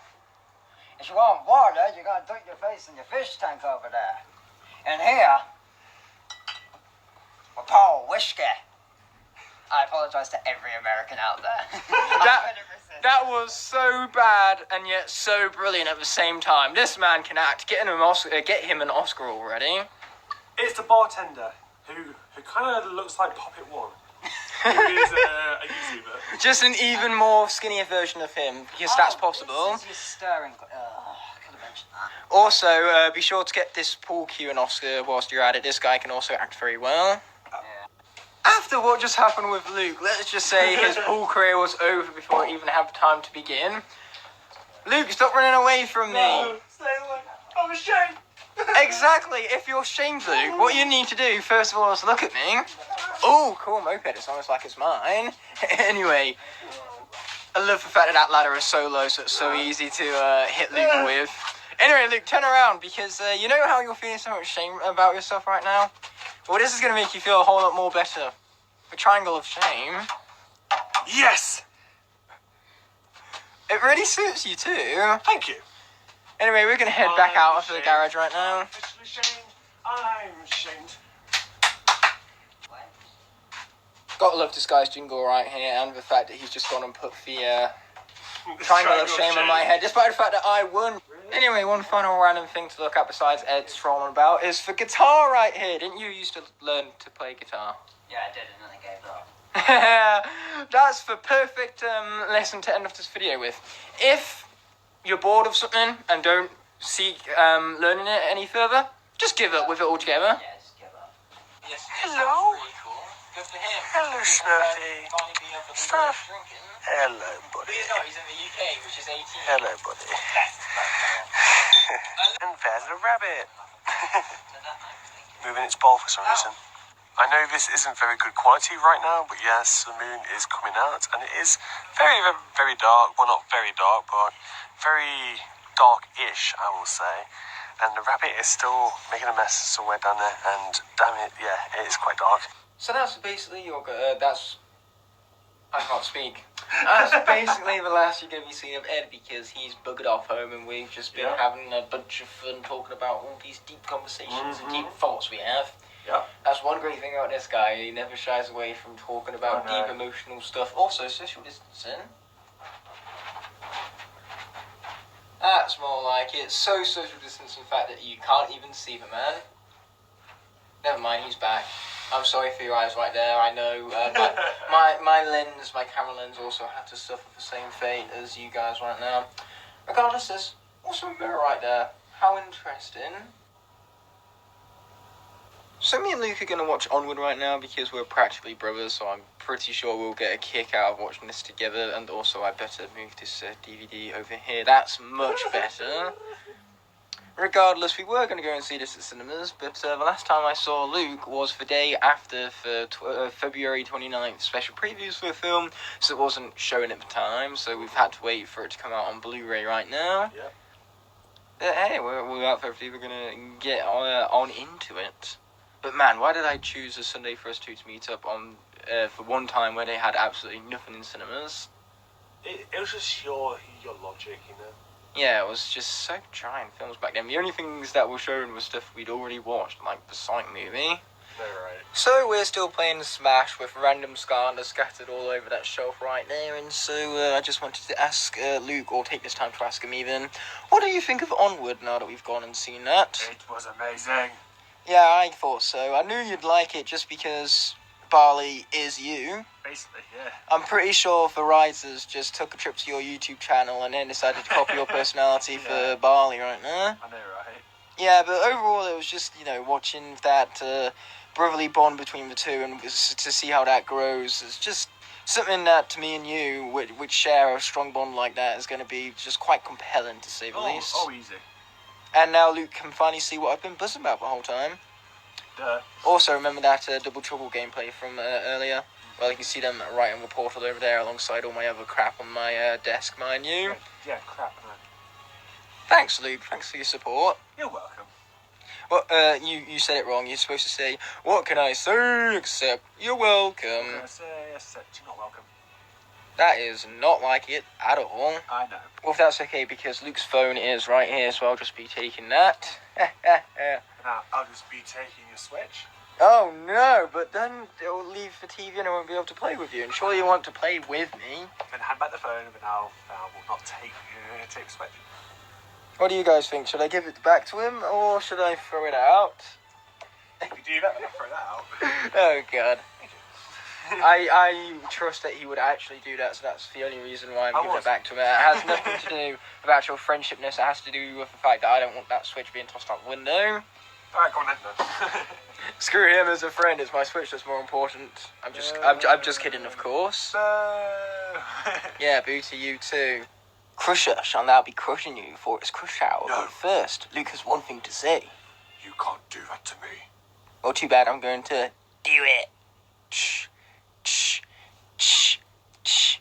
S3: If you want water, you gotta dunk your face in your fish tank over there. And here, we pour whiskey. I apologize to every American out there.
S1: That was so bad and yet so brilliant at the same time. This man can act. Get him an Oscar already.
S2: It's the bartender who kind of looks like Puppet One. Who is a YouTuber.
S1: Just an even more skinnier version of him, because that's possible.
S3: This is your stirring. I could have mentioned that.
S1: Also, be sure to get this pool cue an Oscar whilst you're at it. This guy can also act very well.
S3: Yeah.
S1: After what just happened with Luke, let's just say his pool career was over before it even had time to begin. Luke, stop running away from me.
S2: No, stay away. I'm ashamed.
S1: Exactly. If you're ashamed, Luke, what you need to do, first of all, is look at me. Oh, cool moped. It's almost like it's mine. Anyway, I love the fact that that ladder is so low, so it's so easy to hit Luke with. Anyway, Luke, turn around, because you know how you're feeling so much shame about yourself right now? Well, this is going to make you feel a whole lot more better. The triangle of shame.
S2: Yes.
S1: It really suits you too.
S2: Thank you.
S1: Anyway, we're going to head back out of the garage right now.
S2: I'm ashamed.
S1: Gotta love this guy's jingle right here, and the fact that he's just gone and put the triangle of shame on my head, despite the fact that I won. Anyway, one final random thing to look at besides Ed's trolling about is the guitar right here. Didn't you used to learn to play guitar?
S3: Yeah, I did, and then I gave up.
S1: That's the perfect lesson to end off this video with. If you're bored of something and don't seek learning it any further, just give up with it altogether.
S3: Yeah, just give up.
S1: Yes,
S2: Hello.
S1: really cool. Good for him.
S2: Hello, Snurfy. Snurf. Hello,
S1: But
S2: buddy.
S1: he's not, he's in the UK, which is 18.
S2: Hello, buddy. And there's a rabbit. Moving its ball for some reason. I know this isn't very good quality right now, but yes, the moon is coming out, and it is very, very, very dark. Well, not very dark, but very dark-ish, I will say. And the rabbit is still making a mess somewhere down there, and damn it, yeah, it is quite dark.
S1: So that's basically your, I can't speak. That's basically the last you're going to be seeing of Ed, because he's buggered off home and we've just been having a bunch of fun talking about all these deep conversations and deep thoughts we have.
S2: Yeah.
S1: That's one great thing about this guy. He never shies away from talking about deep emotional stuff. Also, social distancing. That's more like it. So social distancing, in fact that you can't even see the man. Never mind, he's back. I'm sorry for your eyes right there. I know my lens, my camera lens, also had to suffer the same fate as you guys right now. Regardless, there's also a mirror right there. How interesting. So me and Luke are going to watch Onward right now because we're practically brothers, so I'm pretty sure we'll get a kick out of watching this together. And also, I better move this DVD over here. That's much better. Regardless, we were going to go and see this at cinemas, but the last time I saw Luke was the day after for February 29th special previews for the film, so it wasn't showing at the time, so we've had to wait for it to come out on Blu-ray right now.
S2: Yep.
S1: But hey, without further ado, we're going to get on into it. But man, why did I choose a Sunday for us two to meet up on for one time where they had absolutely nothing in cinemas?
S2: It was just your logic, you know.
S1: Yeah, it was just so giant films back then. The only things that were shown was stuff we'd already watched, like the Sonic movie.
S2: They're right.
S1: So we're still playing Smash with random Skylanders scattered all over that shelf right there, and so I just wanted to ask Luke, or take this time to ask him even, what do you think of Onward now that we've gone and seen that?
S2: It was amazing.
S1: Yeah, I thought so. I knew you'd like it just because Barley is you.
S2: Basically, yeah.
S1: I'm pretty sure the writers just took a trip to your YouTube channel and then decided to copy your personality for Barley right now.
S2: I know, right?
S1: Yeah, but overall it was just, watching that brotherly bond between the two and to see how that grows. It's just something that to me and you, which share a strong bond like that, is going to be just quite compelling to say the least.
S2: Oh, easy.
S1: And now Luke can finally see what I've been buzzing about the whole time.
S2: Duh.
S1: Also, remember that Double Trouble gameplay from earlier? Well, you can see them right on the portal over there alongside all my other crap on my desk, mind you.
S2: Yeah, crap, man.
S1: Thanks, Luke. Thanks for your support.
S2: You're welcome.
S1: Well, you said it wrong. You're supposed to say, what can I say except you're welcome.
S2: I'm gonna say, except you're not welcome.
S1: That is not like it at all.
S2: I know.
S1: Well, if that's okay, because Luke's phone is right here, so I'll just be taking that.
S2: Now, I'll just be taking your Switch.
S1: Oh no, but then it'll leave the TV and I won't be able to play with you. And surely you want to play with me.
S2: Then hand back the phone, but now I will not take the Switch.
S1: What do you guys think? Should I give it back to him or should I throw it out?
S2: If you do that, then I'll throw that out.
S1: Oh god. I trust that he would actually do that, so that's the only reason why I'm giving it back to him. It has nothing to do with actual friendshipness. It has to do with the fact that I don't want that Switch being tossed out the window.
S2: Alright, go on then.
S1: Screw him as a friend. It's my Switch that's more important. I'm just kidding, of course. Yeah, boo to you too. Crusher shall now be crushing you for its crush hour.
S2: No.
S1: But first, Luke has one thing to say.
S2: You can't do that to me.
S1: Well, too bad. I'm going to do it. Shh. Shh. Shh. Shh.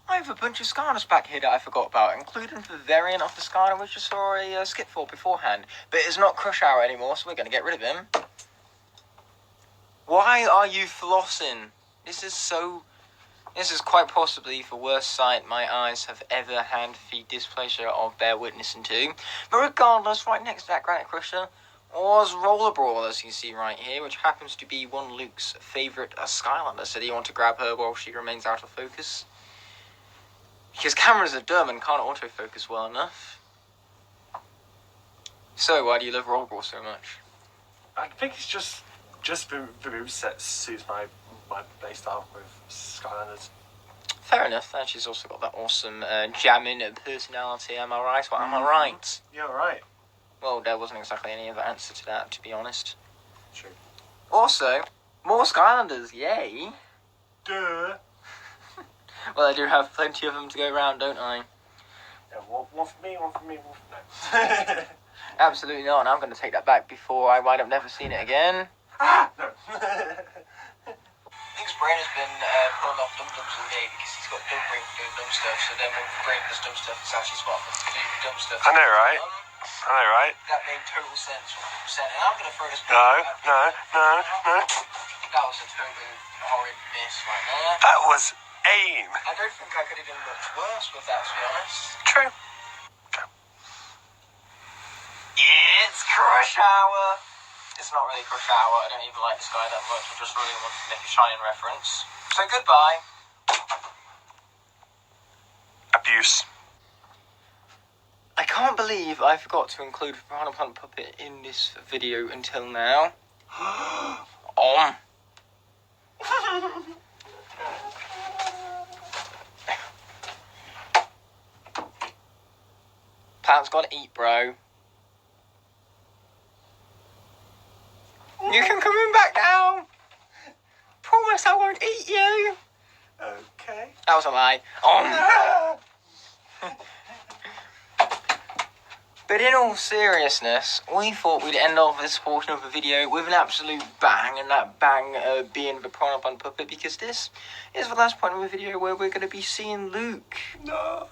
S1: I have a bunch of Skylanders back here that I forgot about, including the variant of the Skylander which I saw a skit for beforehand. But it's not Crush Hour anymore, so we're going to get rid of him. Why are you flossing? This is quite possibly the worst sight my eyes have ever had the displeasure of bear witnessing to. But regardless, right next to that Granite Crusher was Roller Brawl, as you see right here, which happens to be one Luke's favourite Skylander. So do you want to grab her while she remains out of focus? Because cameras are dumb and can't autofocus well enough. So, why do you love Roller Brawl so much?
S2: I think it's just the moveset suits my playstyle with Skylanders.
S1: Fair enough, and she's also got that awesome jamming personality, am I right? Well, am I right?
S2: You're right.
S1: Well, there wasn't exactly any other answer to that, to be honest.
S2: True.
S1: Also, more Skylanders, yay!
S2: Duh.
S1: Well, I do have plenty of them to go around, don't I?
S2: Yeah, one for me, one for me, one for no.
S1: Absolutely not, and I'm going to take that back before I wind up never seeing it again.
S2: Ah! No.
S1: Luke's brain has been pulling off dum-dums all day because he's got dumb brain doing dumb stuff, so then when the brain does dumb stuff, it's actually smart for him to do dumb stuff.
S2: I know, right? I know, right?
S1: That made total sense, 100%, and I'm going to throw this back.
S2: No.
S1: That was a total horrid miss right there.
S2: That was aim.
S1: I don't think I could have done much worse with that, to be honest.
S2: True.
S1: It's Crush Hour! It's not really Crush Hour, I don't even like this guy that much, I just really wanted to make a Shining reference. So goodbye.
S2: Abuse.
S1: I can't believe I forgot to include the Piranha Plant puppet in this video until now. Plant's gotta eat, bro. You can come in back now. Promise I won't eat you.
S2: Okay.
S1: That was a lie. But in all seriousness, we thought we'd end off this portion of the video with an absolute bang, and that bang being the Piranha Plant puppet, because this is the last point of the video where we're going to be seeing Luke.
S2: No.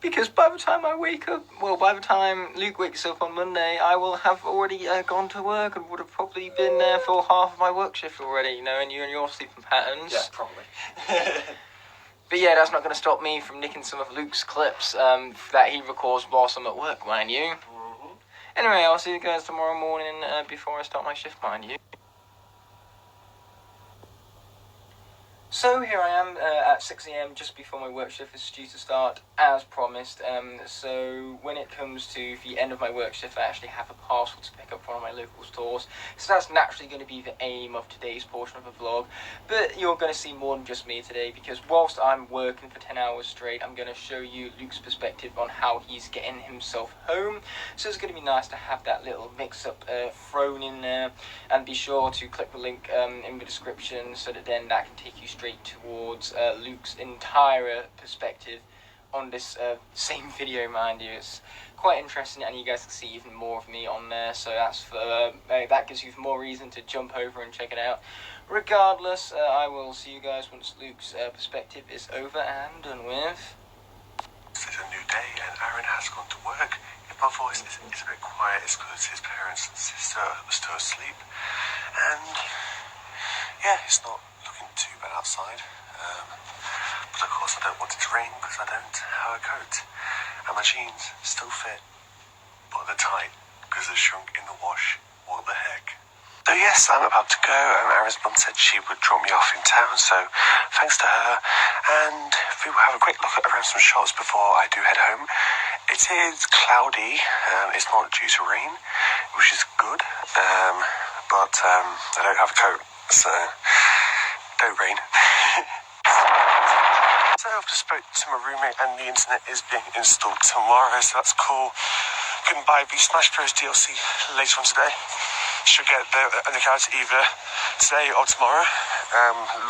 S1: Because by the time I wake up, well, by the time Luke wakes up on Monday, I will have already gone to work and would have probably been there for half of my work shift already, you know, and you and your sleeping patterns.
S2: Yeah, probably.
S1: But yeah, that's not going to stop me from nicking some of Luke's clips that he records whilst I'm at work, mind you.
S2: Mm-hmm.
S1: Anyway, I'll see you guys tomorrow morning before I start my shift, mind you. So here I am at 6 AM just before my work shift is due to start, as promised. So when it comes to the end of my work shift, I actually have a parcel to pick up from one of my local stores. So that's naturally going to be the aim of today's portion of the vlog. But you're going to see more than just me today, because whilst I'm working for 10 hours straight, I'm going to show you Luke's perspective on how he's getting himself home. So it's going to be nice to have that little mix-up thrown in there. And be sure to click the link in the description so that then that can take you straight towards Luke's entire perspective on this same video, mind you. It's quite interesting, and you guys can see even more of me on there, so that's that gives you more reason to jump over and check it out. Regardless, I will see you guys once Luke's perspective is over and done with.
S2: It's a new day and Aaron has gone to work. If my voice is a bit quiet, it's because his parents and sister are still asleep, and yeah, it's not looking too bad outside, but of course I don't want it to rain because I don't have a coat, and my jeans still fit, but they're tight because they're shrunk in the wash. What the heck? So yes, I'm about to go. Aaron's mum said she would drop me off in town, so thanks to her, and we will have a quick look around some shops before I do head home. It is cloudy, it's not due to rain, which is good, but I don't have a coat, so don't rain. So I've just spoke to my roommate, and the internet is being installed tomorrow, so that's cool. Can buy the Smash Bros DLC later on today. Should get the account either today or tomorrow.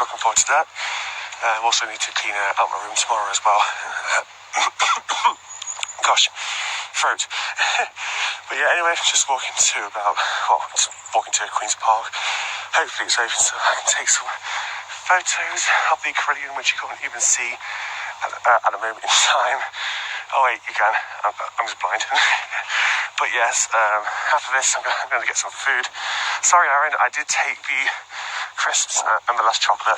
S2: Looking forward to that. Also need to clean out my room tomorrow as well. Gosh, throat. But yeah, anyway, just walking to Queen's Park. Hopefully it's open so I can take some photos of the Carillion, which you can't even see at the moment in time. Oh wait, you can. I'm just blind. But yes, after this I'm going to get some food. Sorry Aaron, I did take the crisps and the last chocolate,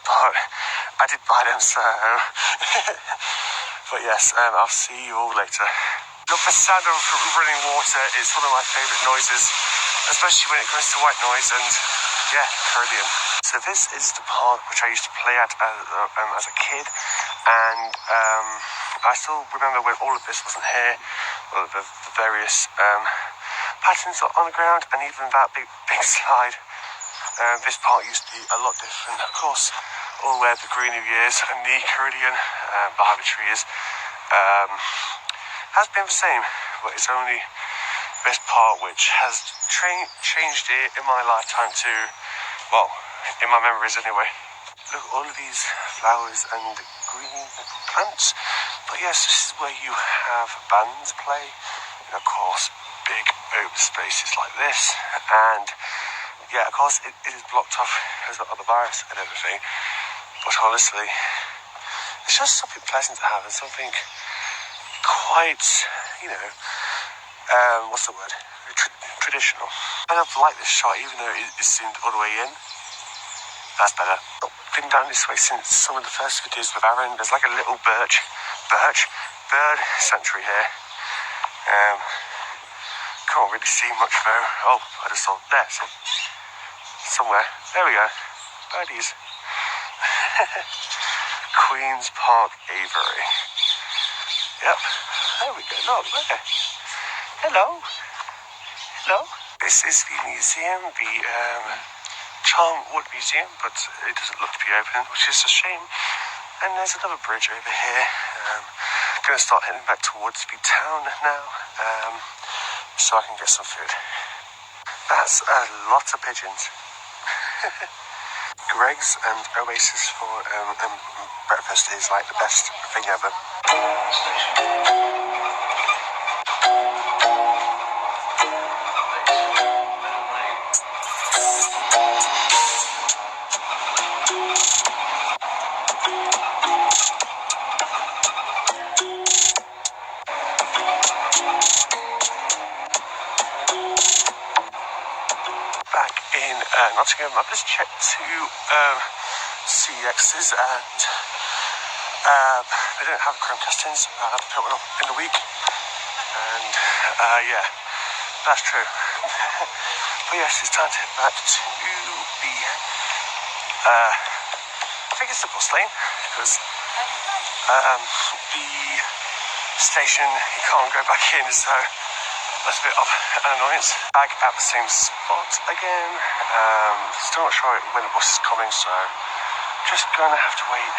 S2: but I did buy them, so... But yes, I'll see you all later. Look, the sound of running water is one of my favourite noises, especially when it comes to white noise, and yeah, Carillion. So this is the park which I used to play at as a kid, and I still remember when all of this wasn't here, all of the various patterns on the ground, and even that big slide. This park used to be a lot different, of course, all where the greenery is, and the Carillion behind the trees has been the same, but it's only this part which has changed it in my lifetime to, well, in my memories anyway. Look at all of these flowers and green plants. But yes, this is where you have bands play, and of course big open spaces like this, and yeah, of course it is blocked off because of the virus and everything, but honestly it's just something pleasant to have, and something quite, you know, what's the word, traditional. I don't like this shot, even though it zoomed all the way in. That's better. Been down this way since some of the first videos with Aaron. There's like a little bird sanctuary here. Can't really see much though. Oh, I just saw there, see? Somewhere. There we go. Birdies. Queen's Park Aviary. Yep. There we go. Look, there. Hello. Hello. This is the museum, the Charm Wood Museum, but it doesn't look to be open, which is a shame. And there's another bridge over here. Going to start heading back towards the town now, so I can get some food. That's a lot of pigeons. Greg's and Oasis for breakfast is like the best thing ever. Back in Nottingham, I've just checked two CXs and they don't have Chromecastings. I have to put one up in the week, and yeah, that's true. But yes, it's time to head back to the I think it's the bus lane, because the station you can't go back in, so that's a bit of an annoyance. Back at the same spot again. Still not sure when the bus is coming, so just gonna have to wait.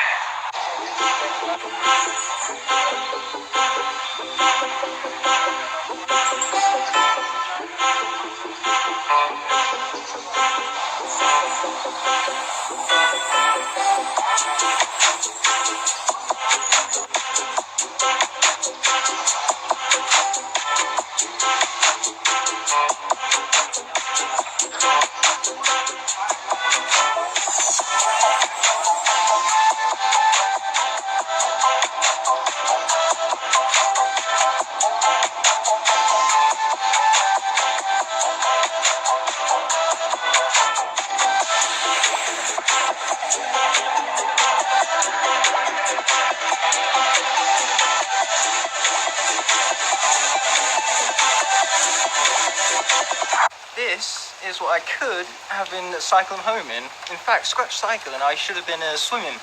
S1: This is what I could have been cycling home in. In fact, scratch cycling, I should have been swimming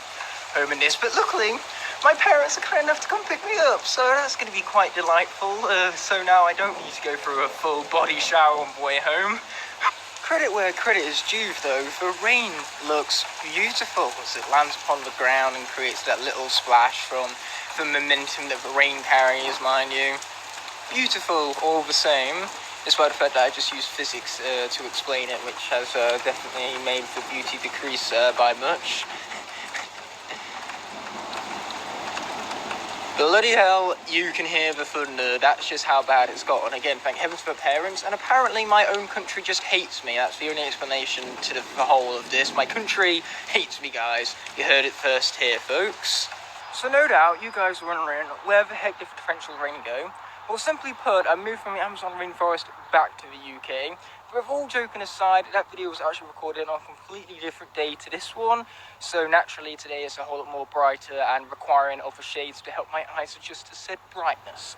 S1: home in this. But luckily, my parents are kind enough to come pick me up, so that's going to be quite delightful. So now I don't need to go through a full body shower on the way home. Credit where credit is due, though. The rain looks beautiful as it lands upon the ground and creates that little splash from the momentum that the rain carries, mind you. Beautiful all the same, despite the fact that I just used physics to explain it, which has definitely made the beauty decrease by much. Bloody hell, you can hear the thunder. That's just how bad it's gotten. Again, thank heavens for parents, and apparently my own country just hates me. That's the only explanation to the whole of this. My country hates me, guys. You heard it first here, folks. So no doubt, you guys are wondering, where the heck did the torrential rain go? Well, simply put, I moved from the Amazon rainforest back to the UK. But all joking aside, that video was actually recorded on a completely different day to this one. So naturally, today is a whole lot more brighter and requiring other shades to help my eyes adjust to said brightness.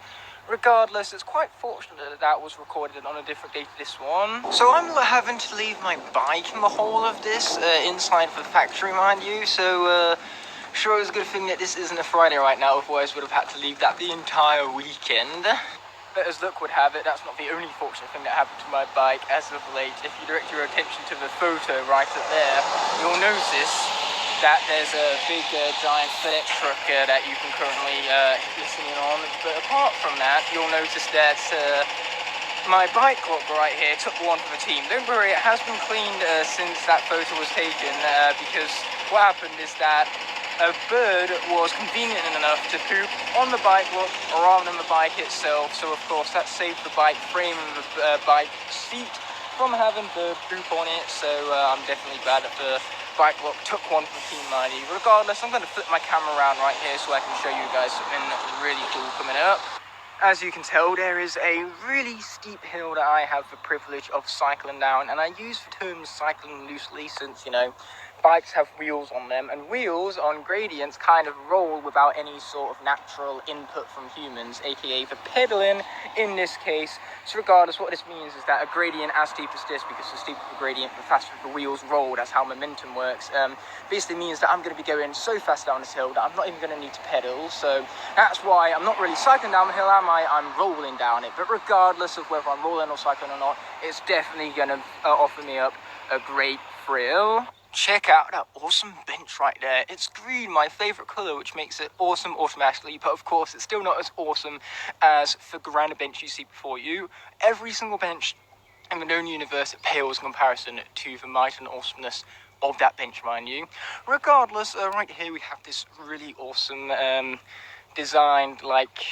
S1: Regardless, it's quite fortunate that that was recorded on a different day to this one. So I'm having to leave my bike in the whole of this, inside the factory, mind you. So, sure, it's a good thing that this isn't a Friday right now, otherwise would have had to leave that the entire weekend. But as luck would have it, that's not the only fortunate thing that happened to my bike as of late. If you direct your attention to the photo right up there, you'll notice that there's a big giant FedEx truck that you can currently listen in on. But apart from that, you'll notice that my bike lock right here took one for the team. Don't worry, it has been cleaned since that photo was taken, because what happened is that a bird was convenient enough to poop on the bike lock rather than the bike itself. So of course that saved the bike frame and the bike seat from having bird poop on it. So I'm definitely glad that the bike lock took one for Team 90. Regardless, I'm going to flip my camera around right here so I can show you guys something really cool coming up. As you can tell, there is a really steep hill that I have the privilege of cycling down, and I use the term cycling loosely since, you know, bikes have wheels on them, and wheels on gradients kind of roll without any sort of natural input from humans, aka the pedaling in this case. So regardless, what this means is that a gradient as steep as this, because the steeper the gradient, the faster the wheels roll. That's how momentum works. Basically means that I'm going to be going so fast down this hill that I'm not even going to need to pedal. So that's why I'm not really cycling down the hill, am I? I'm rolling down it. But regardless of whether I'm rolling or cycling or not, it's definitely going to offer me up a great thrill. Check out that awesome bench right there. It's green, my favourite colour, which makes it awesome automatically, but of course it's still not as awesome as the granite bench you see before you. Every single bench in the known universe, it pales in comparison to the might and awesomeness of that bench, mind you. Regardless, right here we have this really awesome designed, like,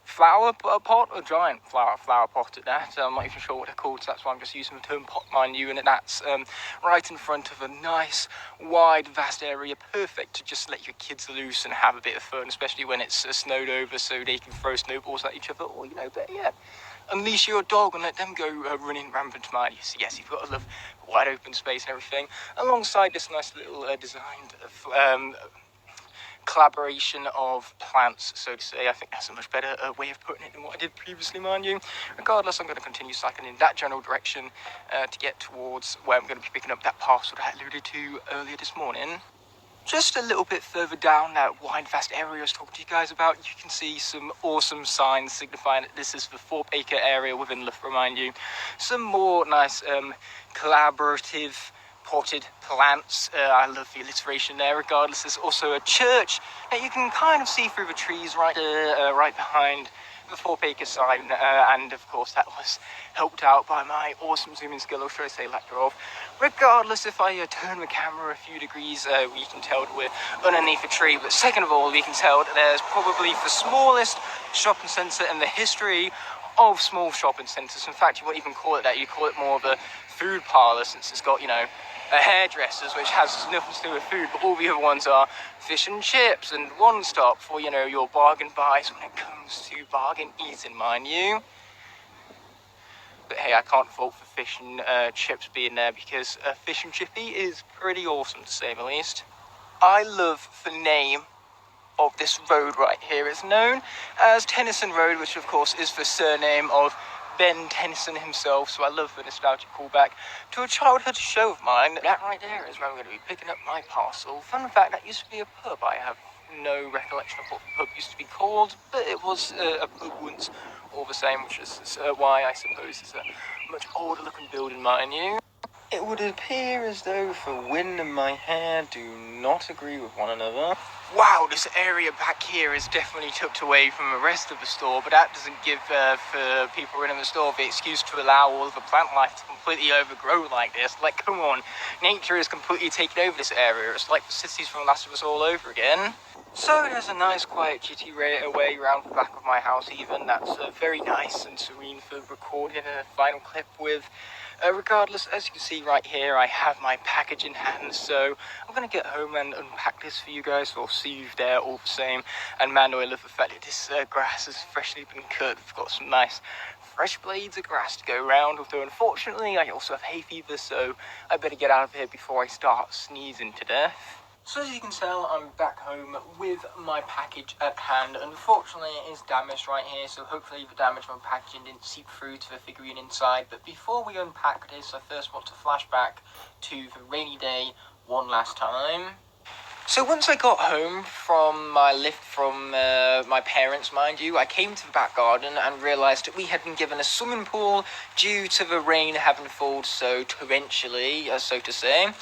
S1: flower pot, a giant flower pot at that. I'm not even sure what they're called, so that's why I'm just using the term pot, mind you. And that's right in front of a nice, wide, vast area, perfect to just let your kids loose and have a bit of fun, especially when it's snowed over, so they can throw snowballs at each other, or, you know, but yeah, unleash your dog and let them go running rampant, mind you. So yes, you've got to love wide open space and everything, alongside this nice little designed collaboration of plants, so to say. I think that's a much better way of putting it than what I did previously, mind you. Regardless, I'm going to continue cycling in that general direction to get towards where I'm going to be picking up that parcel that I alluded to earlier this morning. Just a little bit further down that wide, vast area I was talking to you guys about, you can see some awesome signs signifying that this is the 4-acre area within Loughborough, mind you. Some more nice collaborative potted plants. I love the alliteration there. Regardless, there's also a church that you can kind of see through the trees right behind the 4-acre sign, and of course that was helped out by my awesome zooming skill, or should I say lack thereof. Regardless, if I turn the camera a few degrees, we can tell that we're underneath a tree, but second of all, we can tell that there's probably the smallest shopping centre in the history of small shopping centres. In fact, you wouldn't even call it that, you call it more of a food parlour, since it's got, you know, hairdressers, which has nothing to do with food, but all the other ones are fish and chips and one stop for, you know, your bargain buys when it comes to bargain eating, mind you. But hey, I can't fault for fish and chips being there, because fish and chippy is pretty awesome, to say the least. I love the name of this road right here. It's known as Tennyson Road, which of course is the surname of Ben Tennyson himself, so I love the nostalgic callback to a childhood show of mine. That right there is where I'm going to be picking up my parcel. Fun fact, that used to be a pub. I have no recollection of what the pub used to be called, but it was a pub once, all the same, which is why I suppose it's a much older looking building, mind you. It would appear as though the wind and my hair do not agree with one another. Wow, this area back here is definitely tucked away from the rest of the store, but that doesn't give for people in the store the excuse to allow all of the plant life to completely overgrow like this. Like, come on, nature is completely taking over this area. It's like the cities from Last of Us all over again. So there's a nice quiet chitty way around the back of my house even. That's very nice and serene for recording a final clip with. Regardless, as you can see right here, I have my package in hand, so I'm going to get home and unpack this for you guys. I'll see you there all the same. And man, do I love the fact that this grass has freshly been cut. We've got some nice fresh blades of grass to go around, although unfortunately I also have hay fever, so I better get out of here before I start sneezing to death. So as you can tell, I'm back home with my package at hand. Unfortunately, it is damaged right here, so hopefully the damage on packaging didn't seep through to the figurine inside. But before we unpack this, I first want to flash back to the rainy day one last time. So once I got home from my lift from my parents, mind you, I came to the back garden and realised that we had been given a swimming pool due to the rain having fallen so torrentially, so to say.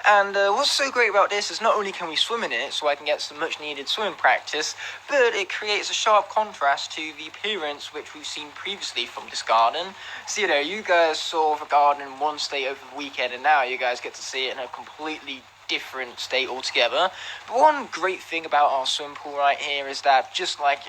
S1: And what's so great about this is not only can we swim in it, so I can get some much needed swimming practice, but it creates a sharp contrast to the appearance which we've seen previously from this garden. So, you know, you guys saw the garden in one state over the weekend, and now you guys get to see it in a completely different state altogether. But one great thing about our swimming pool right here is that, just like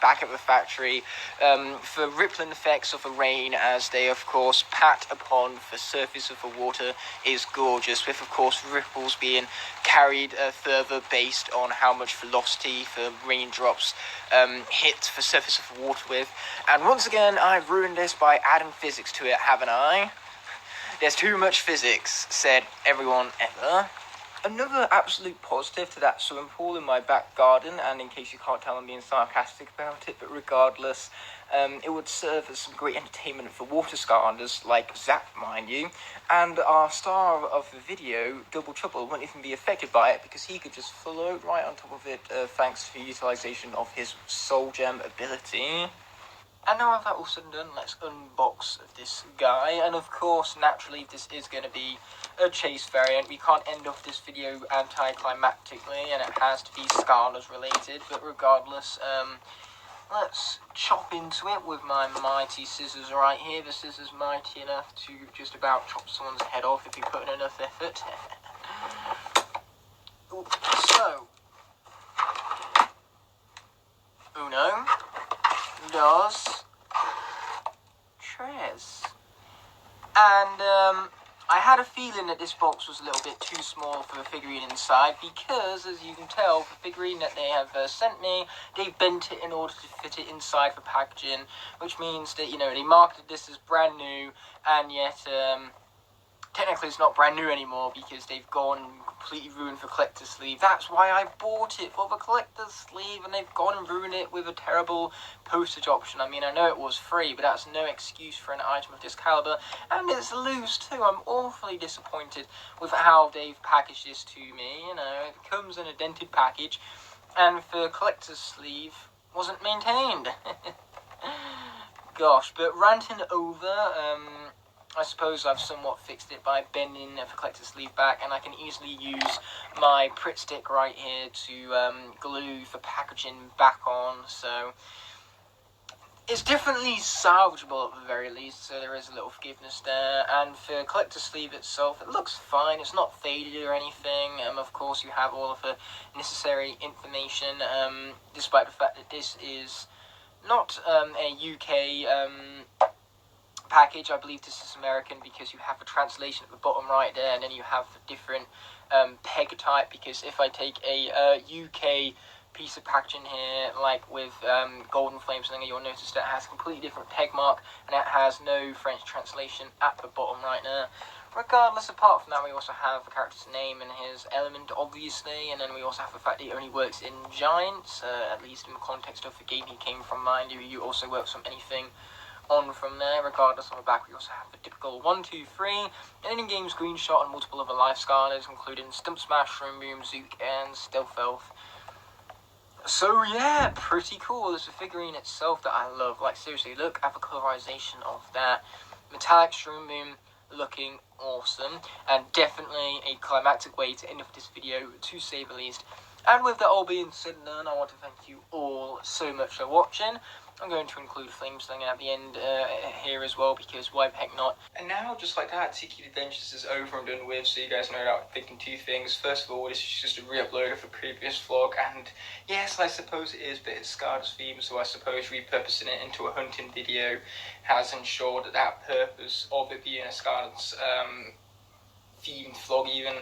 S1: back at the factory, the rippling effects of the rain as they of course pat upon the surface of the water is gorgeous, with of course ripples being carried further based on how much velocity the raindrops hit the surface of the water with. And once again, I've ruined this by adding physics to it, haven't I? There's too much physics, said everyone ever. Another absolute positive to that swimming pool in my back garden, and in case you can't tell I'm being sarcastic about it, but regardless, it would serve as some great entertainment for water Skylanders like Zap, mind you, and our star of the video, Double Trouble, won't even be affected by it because he could just float right on top of it thanks to the utilisation of his Soul Gem ability. And now that all said and done, let's unbox this guy. And of course, naturally, this is going to be a chase variant. We can't end off this video anticlimactically, and it has to be Skylanders related. But regardless, let's chop into it with my mighty scissors right here. The scissors mighty enough to just about chop someone's head off if you put in enough effort. So, uno, dos, tres. And I had a feeling that this box was a little bit too small for the figurine inside because, as you can tell, the figurine that they have sent me, they bent it in order to fit it inside the packaging, which means that, you know, they marketed this as brand new, and yet technically it's not brand new anymore because they've gone and completely ruined the collector's sleeve. That's why I bought it, for the collector's sleeve, and they've gone and ruined it with a terrible postage option. I mean, I know it was free, but that's no excuse for an item of this caliber, and it's loose too. I'm awfully disappointed with how they've packaged this to me. You know, it comes in a dented package, and the collector's sleeve wasn't maintained. Gosh, but ranting over, I suppose I've somewhat fixed it by bending the collector's sleeve back, and I can easily use my Pritt stick right here to glue the packaging back on, so it's definitely salvageable at the very least, so there is a little forgiveness there. And for the collector's sleeve itself, it looks fine, it's not faded or anything. Of course you have all of the necessary information, despite the fact that this is not a UK package. I believe this is American because you have the translation at the bottom right there, and then you have the different peg type, because if I take a UK piece of packaging here, like with Golden Flame something, you'll notice that it has a completely different peg mark, and it has no French translation at the bottom right there. Regardless, apart from that, we also have the character's name and his element, obviously, and then we also have the fact that he only works in Giants, at least in the context of the game he came from, mind you. You also works on anything on from there. Regardless, on the back we also have the typical 1, 2, 3, and in-game screenshot and multiple other life Skylanders, including Stump Smash, Shroom Boom, Zook, and Stealth Elf. So yeah, pretty cool. There's a figurine itself that I love. Like, seriously, look at the colorization of that. Metallic Shroom Boom looking awesome, and definitely a climactic way to end off this video, to say the least. And with that all being said and done, I want to thank you all so much for watching. I'm going to include Flames thing at the end here as well, because why the heck not? And now, just like that, Tiki Adventures is over and done with, so you guys know that I'm thinking two things. First of all, this is just a re-upload of a previous vlog, and yes, I suppose it is, but it's Skylanders theme, so I suppose repurposing it into a hunting video has ensured that that purpose of it being a Skylanders themed vlog even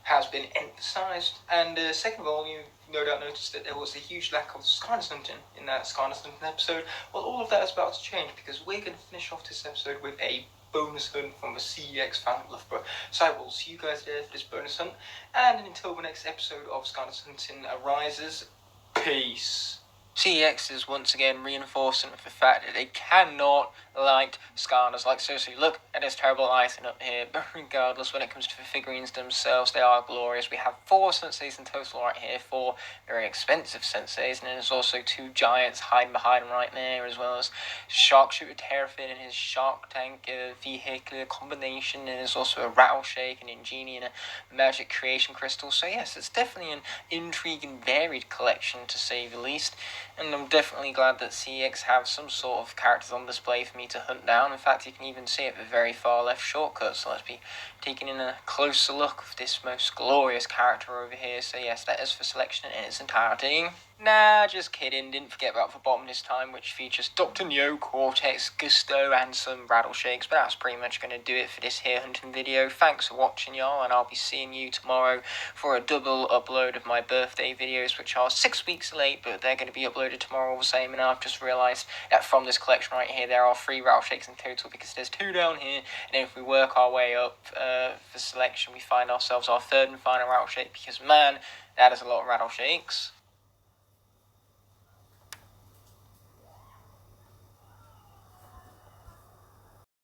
S1: has been emphasised. And second of all, you no doubt noticed that there was a huge lack of Skylanders hunting in that Skylanders hunting episode. Well, all of that is about to change, because we're going to finish off this episode with a bonus hunt from the CEX fan of Loughborough. So I will see you guys there for this bonus hunt, and until the next episode of Skylanders hunting arises, peace. CEX is once again reinforcing the fact that they cannot light Skylanders. Like, seriously, look at this terrible lighting up here. But regardless, when it comes to the figurines themselves, they are glorious. We have 4 senseis in total right here, 4 very expensive senseis, and then there's also 2 giants hiding behind them right there, as well as Sharkshooter Terrafin and his Shark Tank vehicular combination, and there's also a Rattleshake, an Ingenie, and a Magic Creation Crystal. So yes, it's definitely an intriguing, varied collection, to say the least. And I'm definitely glad that CEX have some sort of characters on display for me to hunt down. In fact, you can even see it at the very far left shortcut. So let's be taking in a closer look of this most glorious character over here. So yes, that is for selection in its entirety. Nah, just kidding. Didn't forget about the bottom this time, which features Dr. Neo, Cortex, Gusto, and some Rattleshakes. But that's pretty much going to do it for this here hunting video. Thanks for watching, y'all, and I'll be seeing you tomorrow for a double upload of my birthday videos, which are 6 weeks late, but they're going to be uploaded tomorrow all the same. And I've just realised that from this collection right here, there are 3 Rattleshakes in total, because there's 2 down here, and if we work our way up for selection, we find ourselves our 3rd and final Rattleshake, because man, that is a lot of Rattleshakes.